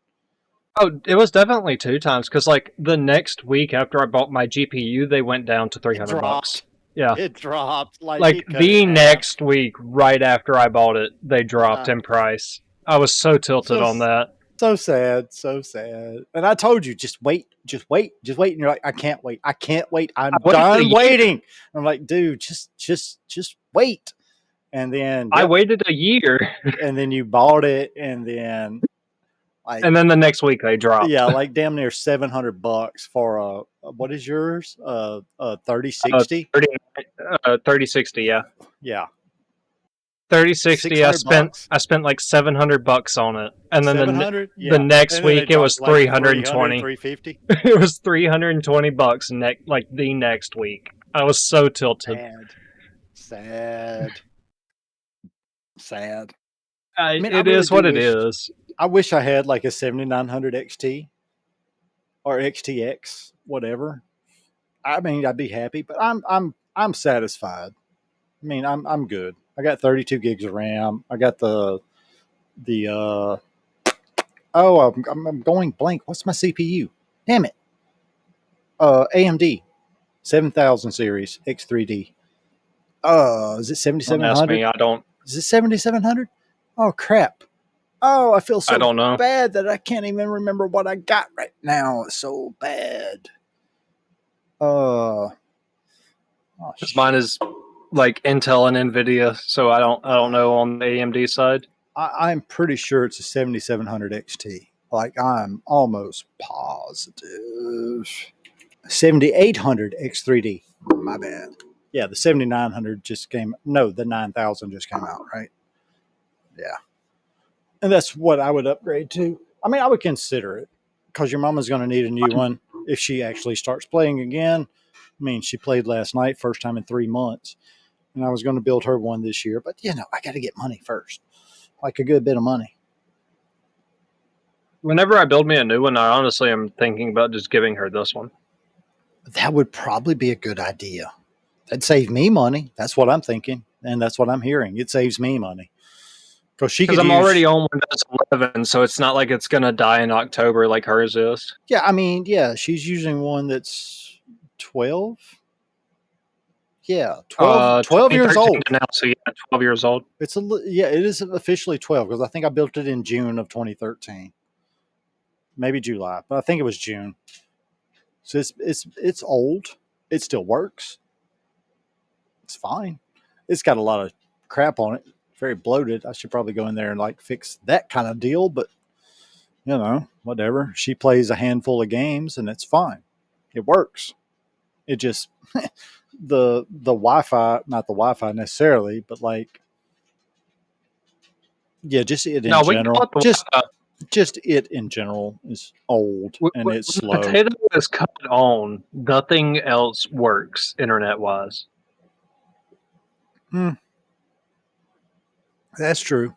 Oh, it was definitely 2 times because like the next week after I bought my GPU, they went down to It 300 bucks. dropped. Yeah. It dropped like Like it cut in the half. next week, right after I bought it, they dropped Uh, in price. I was so tilted so on that. so sad, so sad. And I told you, just wait, just wait, just wait. And you're like, I can't wait, I can't wait. I I'm waited a done year. waiting. I'm like, dude, just wait. And then, I yep. waited a year, And then you bought it, and then like, and then the next week they dropped. yeah, like damn near $700 for what is yours? A 3060. 30, 3060, yeah. Yeah, 3060. I 600 spent bucks. I spent like 700 bucks on it, and then 700. the Yeah, next and then they week it dropped was like 300, 320. 350. It was 320 bucks like the next week. I was so tilted. Sad, sad, sad. I mean, I It really is do what it wish. is. I wish I had like a 7900 XT or XTX, whatever. I mean, I'd be happy, but I'm satisfied. I mean, I'm good. I got 32 gigs of RAM. I got the oh, I'm going blank. What's my CPU? Damn it. AMD 7000 series X3D. Is it Don't ask me. 7700? I don't. Is it 7700? Oh crap. Oh, I feel I so don't know. bad that I can't even remember what I got right now. It's so bad. Oh Because mine shit. is like Intel and Nvidia, so I don't know on the AMD side. I'm pretty sure it's a 7700 XT. Like I'm almost positive. 7800 X3D. My bad. Yeah, the 7900 just came. No, the 9000 just came out, right? Yeah. And that's what I would upgrade to. I mean, I would consider it because your mama's going to need a new one if she actually starts playing again. I mean, she played last night, first time in 3 months, and I was going to build her one this year. But I got to get money first, like a good bit of money. Whenever I build me a new one, I honestly am thinking about just giving her this one. That would probably be a good idea. That'd save me money. That's what I'm thinking, and that's what I'm hearing. It saves me money because she Because could I'm already use. on Windows 11, so it's not like it's going to die in October like hers is. Yeah, I mean, yeah, she's using one that's 12. Yeah, 12 years 2013 old. to now, so yeah, 12 years old. Yeah, it is officially 12 because I think I built it in June of 2013, maybe July, but I think it was June. So it's old. It still works. It's fine. It's got a lot of crap on it. Very bloated. I should probably go in there and like fix that kind of deal, but whatever. She plays a handful of games and it's fine. It works. It just the Wi-Fi, not the Wi-Fi necessarily, but like yeah, just it in No, we can call general. it the Just it in general is old and when it's the slow. potato is cut on, nothing else works internet wise. Hmm, that's true.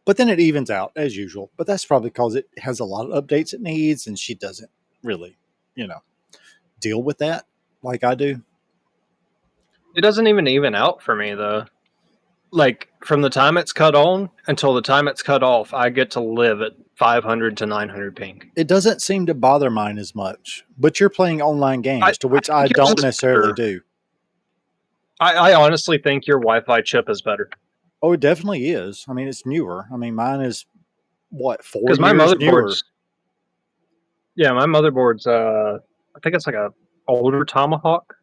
But then it evens out as usual. But that's probably because it has a lot of updates it needs, and she doesn't really, you know, deal with that like I do. It doesn't even out for me though. Like from the time it's cut on until the time it's cut off, I get to live at 500 to 900 ping. It doesn't seem to bother mine as much. But you're playing online I, games, to I which I think yours don't is necessarily better. do. I honestly think your Wi-Fi chip is better Oh, it definitely is. I mean, it's newer. I mean, mine is what, four because my years newer. motherboard's my motherboard's I think it's like a older Tomahawk.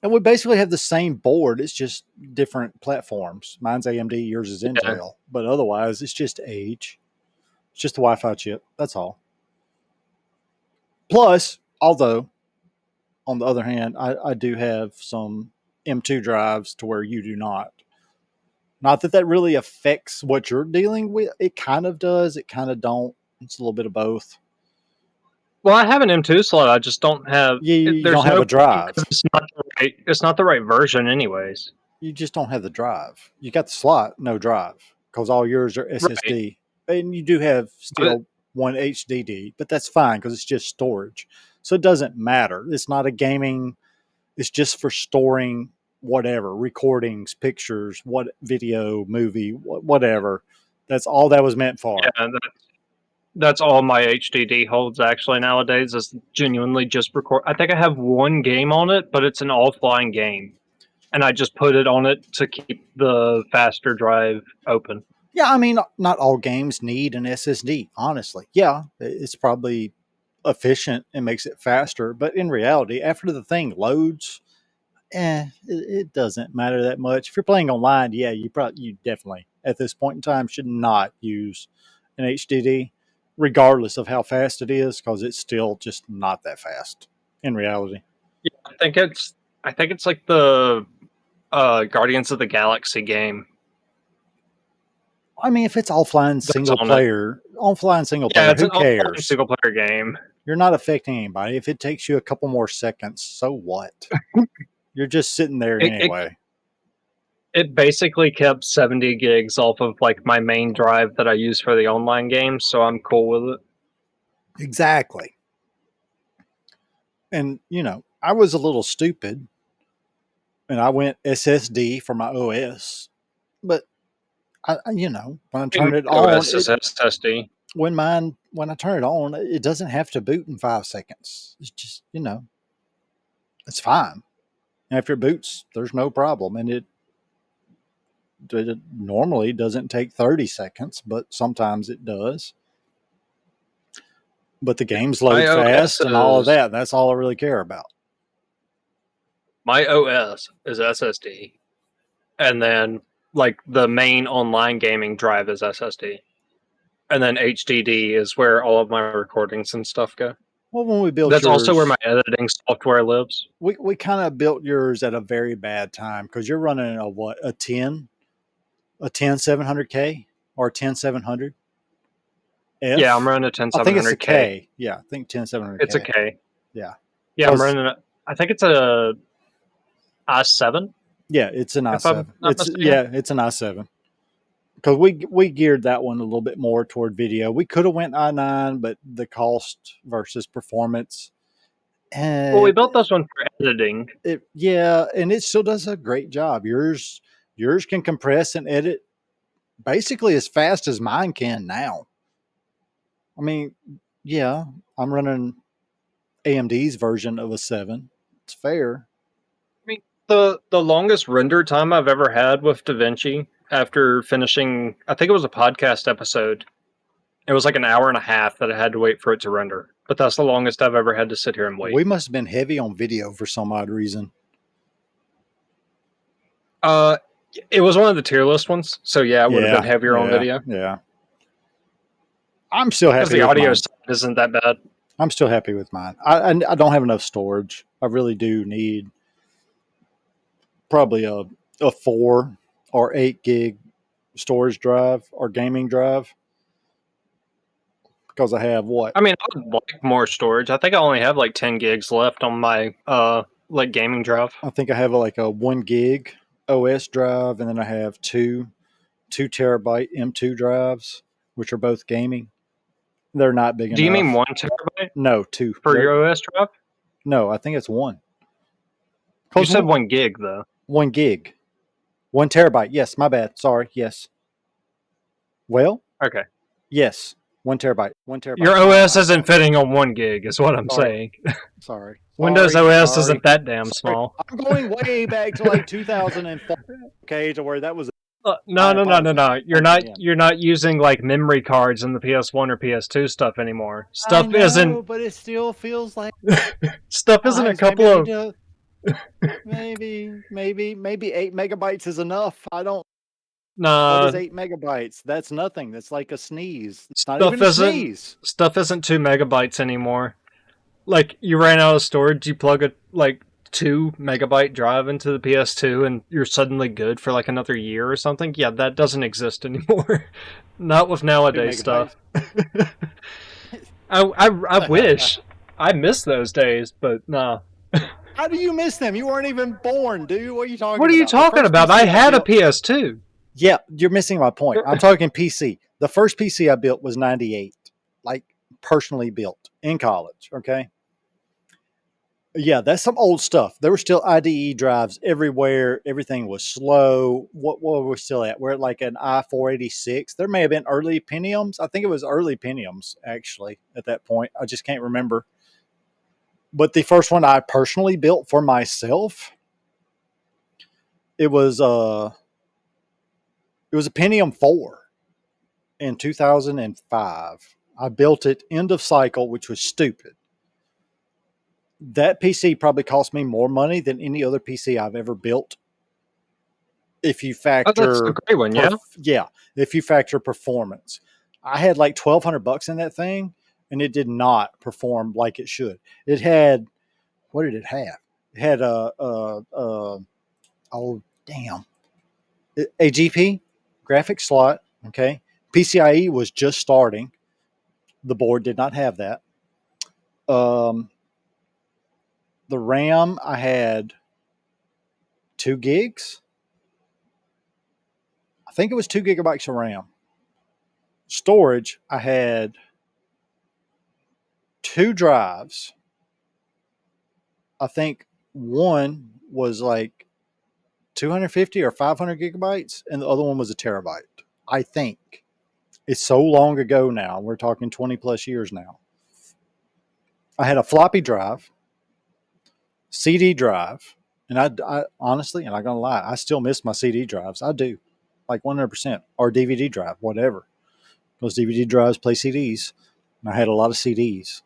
And we basically have the same board. It's just different platforms. Mine's AMD, yours is Yeah, Intel. But otherwise, it's just age. It's just the Wi-Fi chip. That's all. Plus, although on the other hand, I do have some M2 drives to where you do not. Not that that really affects what you're dealing with. It kind of does. It kind of don't. It's a little bit of both. Well, I have an M2 slot. I just don't have. You There's don't have no a point drive. because it's not the right version, anyways. You just don't have the drive. You got the slot, no drive, because all yours are Right. SSD, and you do have But still one HDD, but that's fine because it's just storage, so it doesn't matter. It's not a gaming. It's just for storing whatever recordings, pictures, what video, movie, whatever. That's all that was meant for. yeah, that's all my HDD holds actually nowadays. Is genuinely just record. I think I have one game on it, but it's an offline game, and I just put it on it to keep the faster drive open. Yeah, I mean, not all games need an SSD, honestly. Yeah, it's probably efficient and makes it faster, but in reality, after the thing loads, it doesn't matter that much. If you're playing online, yeah, you definitely at this point in time should not use an HDD, regardless of how fast it is, because it's still just not that fast in reality. Yeah, I think it's like the Guardians of the Galaxy game I mean, if it's that's on it. offline single Yeah, player, it's who an offline cares? single player game. You're not affecting anybody. If it takes you a couple more seconds, so what? You're just sitting there It, it anyway. it basically kept 70 gigs off of like my main drive that I use for the online game, so I'm cool with it. Exactly. And, I was a little stupid and I went SSD for my OS. But, when I turn it on, OS is SSD. when I turn it on, it doesn't have to boot in 5 seconds. It's just, it's fine. After it boots, there's no problem. And it normally doesn't take 30 seconds, but sometimes it does. But the games My load OS fast and all of is that. That's all I really care about. my OS is SSD, and then like the main online gaming drive is SSD, and then HDD is where all of my recordings and stuff go. Well, when we built That's also where my yours, editing software lives. we kind of built yours at a very bad time because you're running a what, a 10 700K or a 10 700 Yeah, I'm F? running a 10 I think it's a 700K. K. Yeah, I think 10 It's a 700K. K. Yeah. Yeah, I'm Because, running. I think it's a i7, yeah, it's an if I'm i7. not mistaken. It's an i7. Because we geared that one a little bit more toward video. We could have went i9, but the cost versus performance. Well, we And built this one for editing. yeah, and it still does a great job. Yours can compress and edit basically as fast as mine can now. I mean, yeah, I'm running AMD's version of a 7. It's fair. I mean, the longest render time I've ever had with DaVinci after finishing, I think it was a podcast episode. It was like an hour and a half that I had to wait for it to render. But that's the longest I've ever had to sit here and wait. We must have been heavy on video for some odd reason. Uh, it was one of the tier list ones, so yeah, it would have been Yeah, heavier on yeah, video yeah. I'm still because happy the with audio mine. side isn't that bad. I'm still happy with mine. I don't have enough storage. I really do need probably a 4 or 8 gig storage drive or gaming drive because I have what? I mean, I would like more storage. I think I only have like 10 gigs left on my like gaming drive. I think I have like a 1 gig OS drive, and then I have two terabyte M2 drives, which are both gaming. They're not big Do you mean enough. 1 terabyte No, two. for your OS drive? No, I think it's one. You Cause said 1 gig though. 1 gig, 1 terabyte. Yes, my bad. Sorry. Yes. Well, Okay. yes, 1 terabyte. 1 terabyte. Your OS isn't fitting on 1 gig, is what I'm Sorry. saying. Sorry. Windows Sorry. OS Sorry. isn't that damn Sorry. small. I'm going way back to like 2004. Okay, to where that was. No, I no, no, no, apologize no. once again. You're not using like memory cards in the PS1 or PS2 stuff anymore. I know, but it still feels like Stuff isn't a guys. Maybe couple I need of to. Maybe 8 megabytes is enough. I don't What Nah, is 8 megabytes? That's nothing. That's like a sneeze. It's not stuff even a isn't sneeze. stuff isn't 2 megabytes anymore. Like you ran out of storage, you plug a like 2 megabyte drive into the PS2, and you're suddenly good for like another year or something. Yeah, that doesn't exist anymore. Not with Two nowadays megabytes. stuff. I wish I miss those days, but nah. How do you miss them? You weren't even born, dude. What are you What talking are you about? The talking first about? I PC I had a built. PS2. Yeah, you're missing my point. I'm talking PC. The first PC I built was 98, like personally built in college. Okay. Yeah, that's some old stuff. There were still IDE drives everywhere. Everything was slow. What were we still at? We're at like an i486. There may have been early Pentiums. I think it was early Pentiums actually at that point. I just can't remember. But the first one I personally built for myself, it was it was a Pentium 4 in 2005. I built it end of cycle, which was stupid. That PC probably cost me more money than any other PC I've ever built if you Oh, that's a factor great one, yeah. yeah, if you factor performance. I had like $1,200 in that thing and it did not perform like it should. It had, what did it have? It had oh damn, AGP graphics slot. Okay, PCIe was just starting. The board did not have that. Um, the RAM I had 2 gigs. I think it was 2 gigabytes of RAM. Storage I had 2 drives. I think one was like 250 or 500 gigabytes, and the other one was a terabyte. I think it's so long ago now. We're talking 20 plus years now. I had a floppy drive, CD drive, and I honestly, and I'm gonna lie, I still miss my CD drives. I do, like 100%, or DVD drive, whatever. Those DVD drives play CDs, and I had a lot of CDs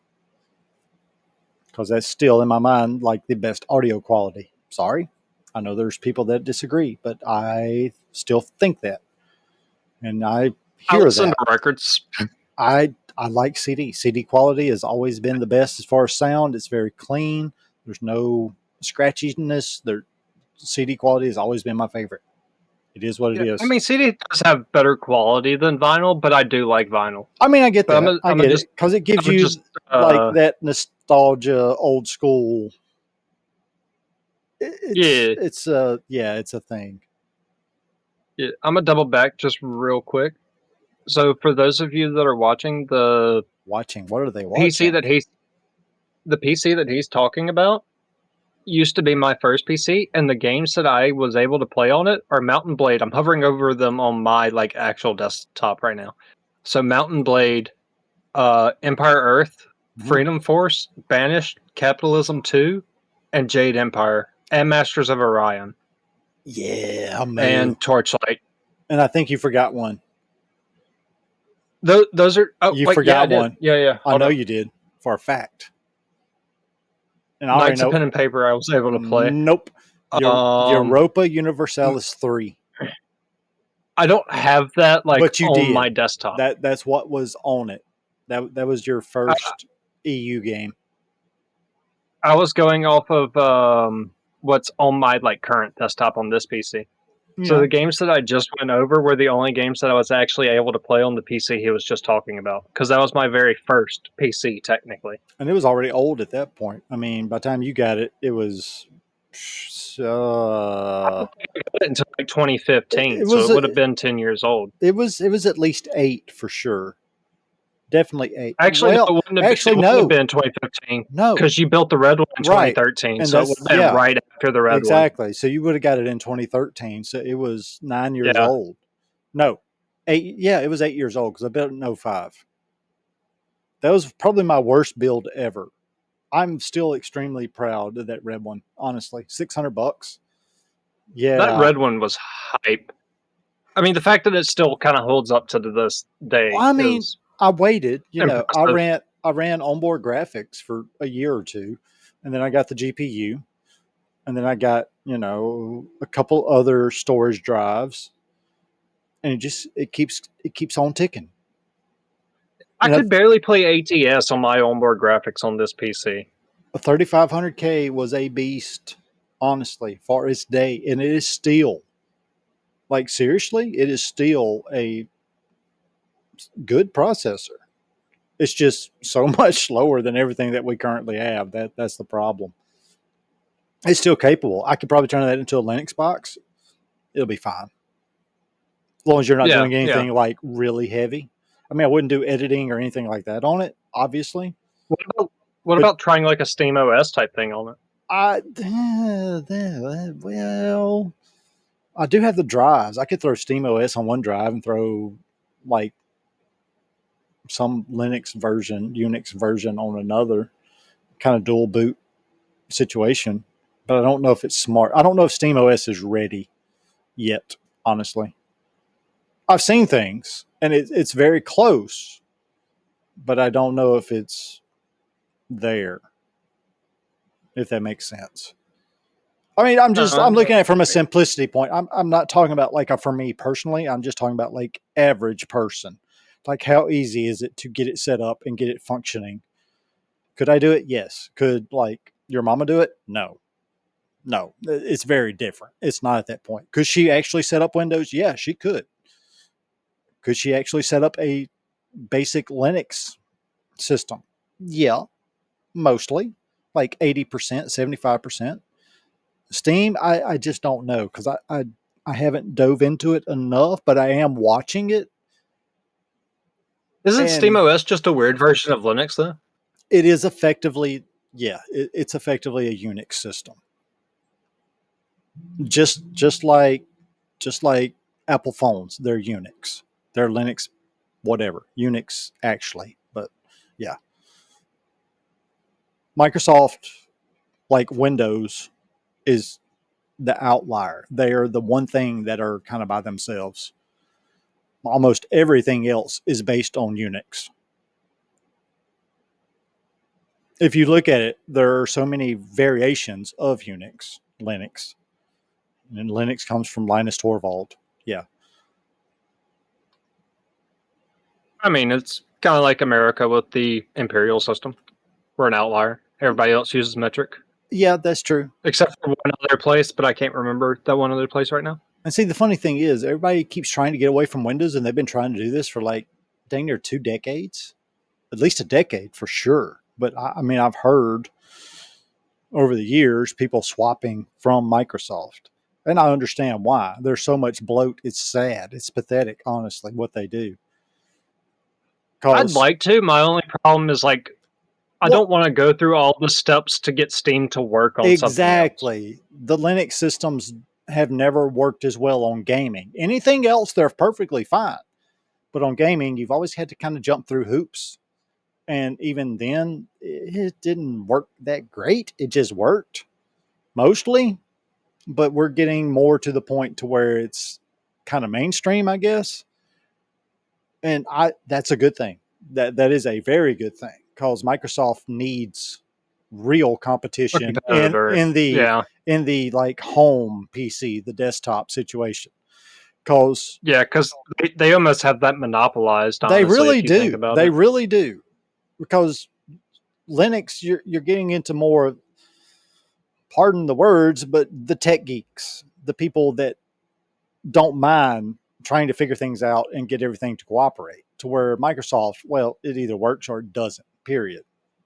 because that's still in my mind like the best audio quality. Sorry, I know there's people that disagree, but I still think that, and I I hear listen to that. records. I like CD. CD quality has always been the best as far as sound. It's very clean. There's no scratchiness. There, CD quality has always been my favorite. It is what it Yeah, I is. mean CD does have better quality than vinyl, but I do like vinyl. I mean, I get But that. I get it because it gives I'm a you just like uh that nostalgia, old school. yeah, It's yeah, it's a thing. yeah. I'm gonna double back just real quick. So for those of you that are watching, Watching. What are they PC watching? that he's the PC that he's talking about used to be my first PC, and the games that I was able to play on it are Mountain Blade. I'm hovering over them on my like actual desktop right now. So Mountain Blade, Empire Earth, Mhm. Freedom Force, Banished, Capitalism 2, and Jade Empire, and Masters of Orion, Yeah, Moo. and Torchlight. And I think you forgot one. Those are oh You wait, yeah, I forgot did. one. Yeah, I hold know up. you did for a fact. And I already Knights of know. Pen and Paper I was able to play. Nope. Um Europa Universalis 3. I don't have that like But you on my did. desktop. That's what was on it. That was your I, first EU game. I was going off of what's on my like current desktop on this PC. So Yeah. the games that I just went over were the only games that I was actually able to play on the PC he was just talking about because that was my very first PC technically. And it was already old at that point. I mean, by the time you got it, it was I don't think I got it until like 2015, it so was it would have been 10 years old. it was at least 8 for sure. Definitely 8. Actually, no, Well, it actually wouldn't have no. been 2015 No. because you built the red one in Right. 2013, And so it would that's have been yeah, right after the red one. exactly. So you would have got it in 2013. So it was 9 years Yeah, old. No. 8, yeah, it was 8 years old cuz I built it in '05. That was probably my worst build ever. I'm still extremely proud of that red one, honestly. $600. that Yeah. red one was hype. I mean, the fact that it still kind of holds up to this Well, day I mean, is I waited, you know, impressive. I ran onboard graphics for a year or two, and then I got the GPU, and then I got, you know, a couple other storage drives, and it keeps on ticking. I And could barely play ATS on my onboard graphics on this PC. a 3500K was a beast, honestly, for its day, and it is still, like, seriously, it is still a good processor. It's just so much slower than everything that we currently have. That's the problem. It's still capable. I could probably turn that into a Linux box. It'll be fine, as long as you're not Yeah, doing yeah. anything like really heavy. I mean, I wouldn't do editing or anything like that on it, obviously. What about what But about trying like a Steam OS type thing on it? I, well, I do have the drives. I could throw SteamOS on one drive and throw like some Linux version, Unix version on another, kind of dual boot situation. But I don't know if it's smart. I don't know if SteamOS is ready yet, honestly. I've seen things and it's very close, but I don't know if it's there, if that makes sense. I mean, I'm looking at it from a simplicity point. I'm not talking about like for me personally. I'm just talking about like average person. Like how easy is it to get it set up and get it functioning? Could I do it? Yes. Could like your mama do it? No. No. It's very different. It's not at that point. Could she actually set up Windows? Yeah, she could. Could she actually set up a basic Linux system? Yeah, mostly. Like 80%, 75%. Steam, I just don't know because I haven't dove into it enough, but I am watching it, Isn't Steam and OS just a weird version of Linux though? it is effectively, yeah, it's effectively a Unix system. Just just like Apple phones, they're Unix, they're Linux, whatever Unix actually, but yeah, Microsoft like Windows is the outlier. They are the one thing that are kind of by themselves. Almost everything else is based on Unix. If you look at it, there are so many variations of Unix, Linux, and Linux comes from Linus Torvald. Yeah, I mean, it's kind of like America with the imperial system. We're an outlier. Everybody else uses metric, yeah, that's true. except for one other place, but I can't remember that one other place right now. And see, the funny thing is, everybody keeps trying to get away from Windows, and they've been trying to do this for like dang near 2 decades, at least a decade for sure. But I mean, I've heard over the years people swapping from Microsoft. And I understand why. There's so much bloat. It's sad. It's pathetic, honestly, what they do. I'd Because, like to. My only problem is like I well, don't want to go through all the steps to get Steam to work on something else. exactly. The Linux systems have never worked as well on gaming. Anything else, they're perfectly fine. But on gaming, you've always had to kind of jump through hoops. And even then, it didn't work that great. It just worked mostly. But we're getting more to the point to where it's kind of mainstream, I guess. And I that's a good thing. That is a very good thing because Microsoft needs real A competition in competitor. Yeah. like home PC, the desktop situation. Because Yeah, because they almost have that monopolized, they honestly, really if you think do. about They it. really do. Because Linux, you're getting into more, pardon the words, but the tech geeks, the people that don't mind trying to figure things out and get everything to cooperate. To where Microsoft, well, it either works or it doesn't. Period.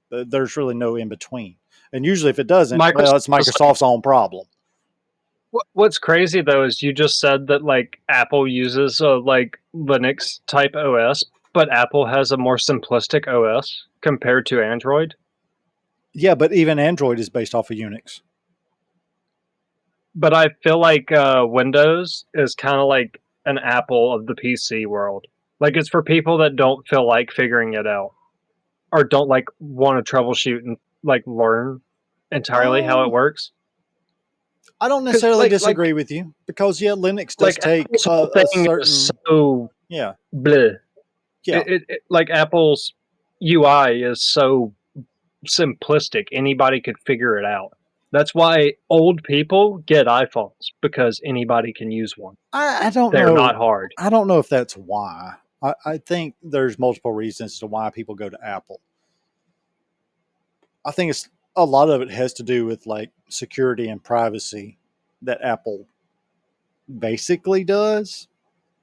There's really no in between. And usually, if it doesn't, well, Microsoft it's is like, Microsoft's own problem. what's crazy though is you just said that like Apple uses a like Linux type OS, but Apple has a more simplistic OS compared to Android. Yeah, but even Android is based off of Unix. But I feel like Windows is kind of like an Apple of the PC world. Like it's for people that don't feel like figuring it out or don't like want to troubleshoot and like learn entirely how it Um, works. I don't Because necessarily disagree with you because yeah, Linux does take Apple's whole a thing is certain, so yeah, bleh. yeah. Like Apple's UI is so simplistic. Anybody could figure it out. That's why old people get iPhones, because anybody can use one. I don't They're know. not hard. I don't know if that's why. I think there's multiple reasons to why people go to Apple. I think it's a lot of it has to do with like security and privacy that Apple basically does.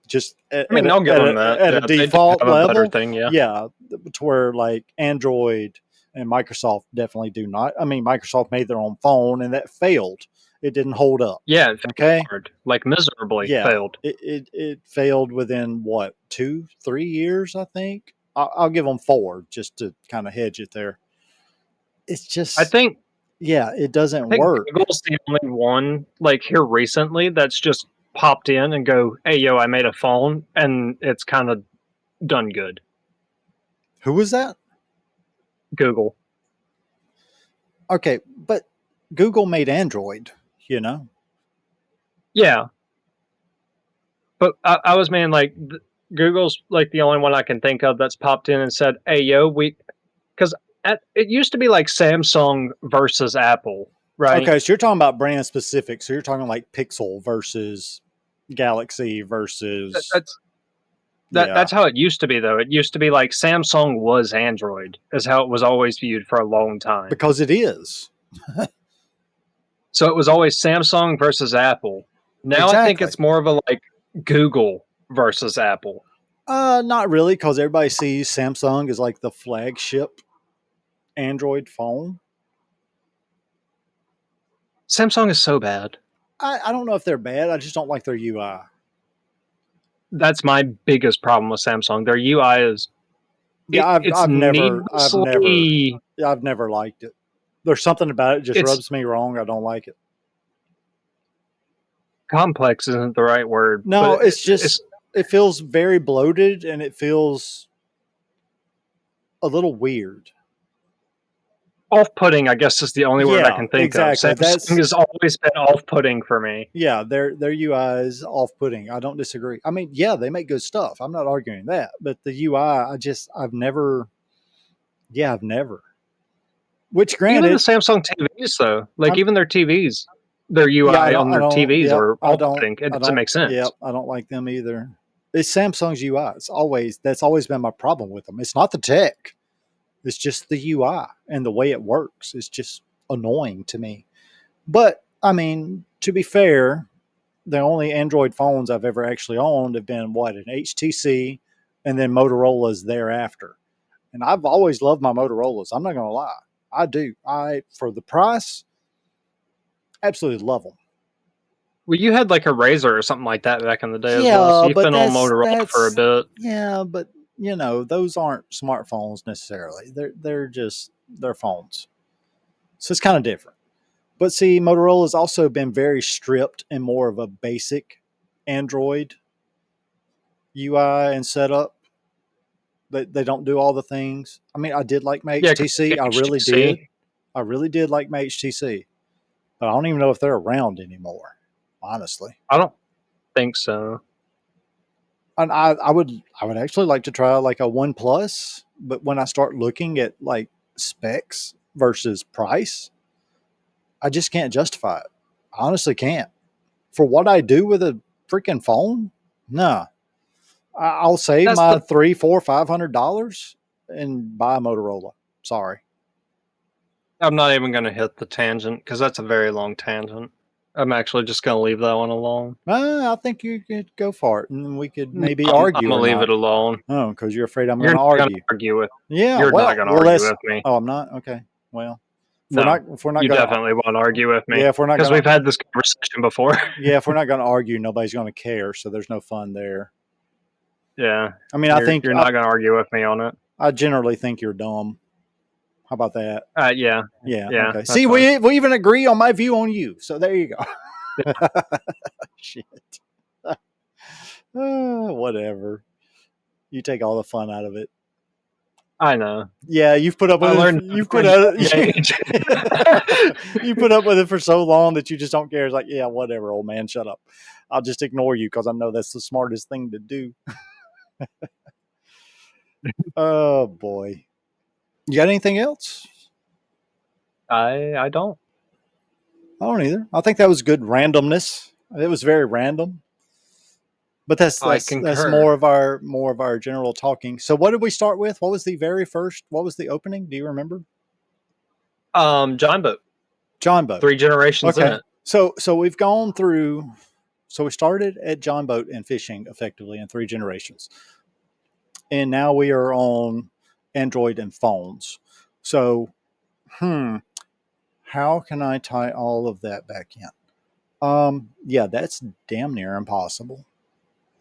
Just I mean, I'll give them that. at a Yeah, they do default have a better level, thing, yeah. yeah, to where like Android and Microsoft definitely do not. I mean, Microsoft made their own phone and that failed. It didn't hold up. Yeah, it failed Okay. hard. Like, miserably Yeah, failed. it failed within what 2-3 years, I think. I'll give them 4 just to kind of hedge it there. It's I just think yeah, it I doesn't think work. Google's the only one, like, here recently that's just popped in and go, "Hey, yo, I made a phone," and it's kinda done good. Who was that? Google. Okay, but Google made Android, you know. Yeah, but I was meaning, like, Google's, like, the only one I can think of that's popped in and said, "Hey, yo, we," 'cause it used to be, like, Samsung versus Apple, right? Okay, so you're talking about brand specific. So you're talking like Pixel versus Galaxy That versus that's yeah, that's how it used to be, though. It used to be like Samsung was Android, is how it was always viewed for a long time. because it is. So it was always Samsung versus Apple. Now I think Exactly. it's more of a, like, Google versus Apple. Not really, because everybody sees Samsung as like the flagship Android phone. Samsung is so bad. I don't know if they're bad. I just don't like their UI. That's my biggest problem with Samsung. Their UI is Yeah, it's needlessly I've never liked it. There's something about it just it's rubs me wrong. I don't like it. complex isn't the right word, but No, it's it's just it feels very bloated and it feels a little weird. off-putting, I guess, is the only word I Yeah, can think of. exactly. Samsung That's has always been off-putting for me. yeah, their UI is off putting. I don't disagree. I mean, yeah, they make good stuff. I'm not arguing that, but the UI, I've never, yeah, I've never. Which, Even the granted, Samsung TVs, though, like, I'm even their TVs, their yeah, UI on their TVs yep, are off-putting. It doesn't make yep, sense. I don't like them either. It's Samsung's UI. That's always been my problem with them. It's not the tech. It's just the UI and the way it works. It's just annoying to me. But I mean, to be fair, the only Android phones I've ever actually owned have been what an HTC and then Motorola's thereafter. And I've always loved my Motorola's. I'm not going to lie. I do. I for the price, absolutely love them. Well, you had, like, a Razor or something like that back in the day as well, so Yeah, you've but been on Motorola for a bit. yeah, but those aren't smartphones necessarily. They're just they're phones. So it's kind of different. But see, Motorola's also been very stripped and more of a basic Android UI and setup. They don't do all the things. I mean, I did like my Yeah, 'cause HTC. I really did. HTC, I really did like my HTC, but I don't even know if they're around anymore, honestly. I don't think so. And I would actually like to try like a One Plus, but when I start looking at like specs versus price, I just can't justify it. I honestly can't. For what I do with a freaking phone, nah. I'll save That's my the 3, 4, $500 and buy a Motorola. Sorry. I'm not even gonna hit the tangent because that's a very long tangent. I'm actually just gonna leave that one alone. I think you could go for it, and we could No, maybe I'm argue gonna or leave it not. alone. Oh, because you're afraid I'm going You're to not gonna argue. argue with Yeah, you're not gonna well, argue let's. with me. Oh, I'm not. Okay, well, No, if we're not you going to, definitely won't argue with me yeah, if we're not because going to, we've had this conversation before. yeah, if we're not going to argue, nobody's going to care. So there's no fun there. Yeah, I mean, you're not gonna argue with me on it. I generally think you're dumb. How about that? Yeah, Yeah. yeah, Okay. that's See, fine. we even agree on my view on you. So there you go. Shit. Whatever. You take all the fun out of it. I know. Yeah, you've put up I with it. learned You've from put a out. young age. You put up with it for so long that you just don't care. It's like, yeah, whatever, old man, shut up. I'll just ignore you because I know that's the smartest thing to do. Oh boy, you got anything else? I don't. I don't either. I think that was good randomness. It was very random, but that's I that's concur. more of our general talking. So, what did we start with? What was the very first? What was the opening? Do you remember? John Boat, John Boat. 3 generations in Okay. it. So we've gone through. So we started at John Boat and fishing effectively in 3 generations, and now we are on Android and phones. So, hmm, how can I tie all of that back in? Yeah, that's damn near impossible.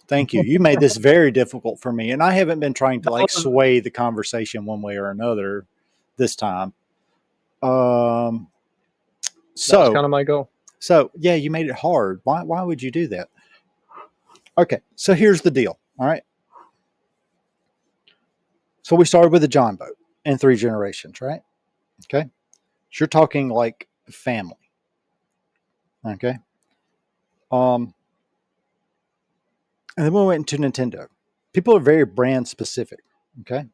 Thank you. You made this very difficult for me, and I haven't been trying to That like was sway the conversation one way or another this time. Um, that was so kind of my goal. so yeah, you made it hard. Why would you do that? Okay, so here's the deal. All right. So we started with a John boat in 3 generations, right? Okay. So you're talking like family. Okay. Um, and then we went into Nintendo. People are very brand specific. Okay.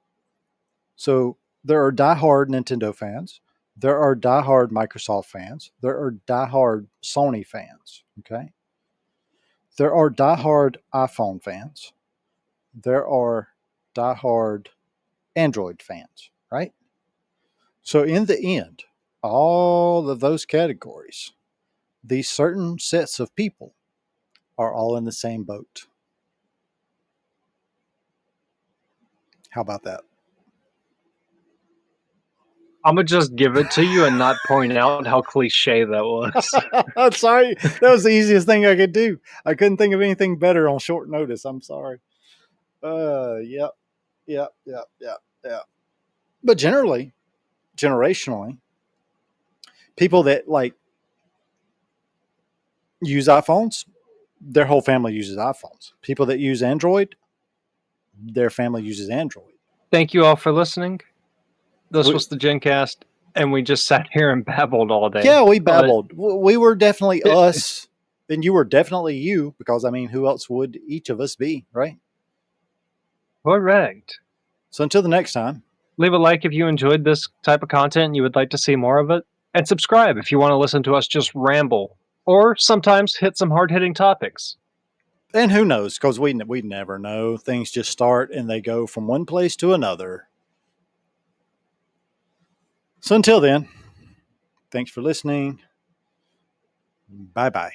So there are diehard Nintendo fans. There are diehard Microsoft fans. There are diehard Sony fans. Okay. There are diehard iPhone fans. There are diehard Android fans, right? So in the end, all of those categories, these certain sets of people are all in the same boat. How about that? I'm gonna just give it to you and not point out how cliche that was. I'm sorry. That was the easiest thing I could do. I couldn't think of anything better on short notice. I'm sorry. Yep, yep. But generally, generationally, people that like use iPhones, their whole family uses iPhones. People that use Android, their family uses Android. Thank you all for listening. This We, was the GenCast, and we just sat here and babbled all day. yeah, we But babbled. We were definitely us, and you were definitely you, because I mean, who else would each of us be, right? correct. So until the next time, Leave a like if you enjoyed this type of content and you would like to see more of it. And subscribe if you want to listen to us just ramble, or sometimes hit some hard hitting topics. and who knows, because we never know. Things just start and they go from one place to another. So until then, thanks for listening. Bye bye.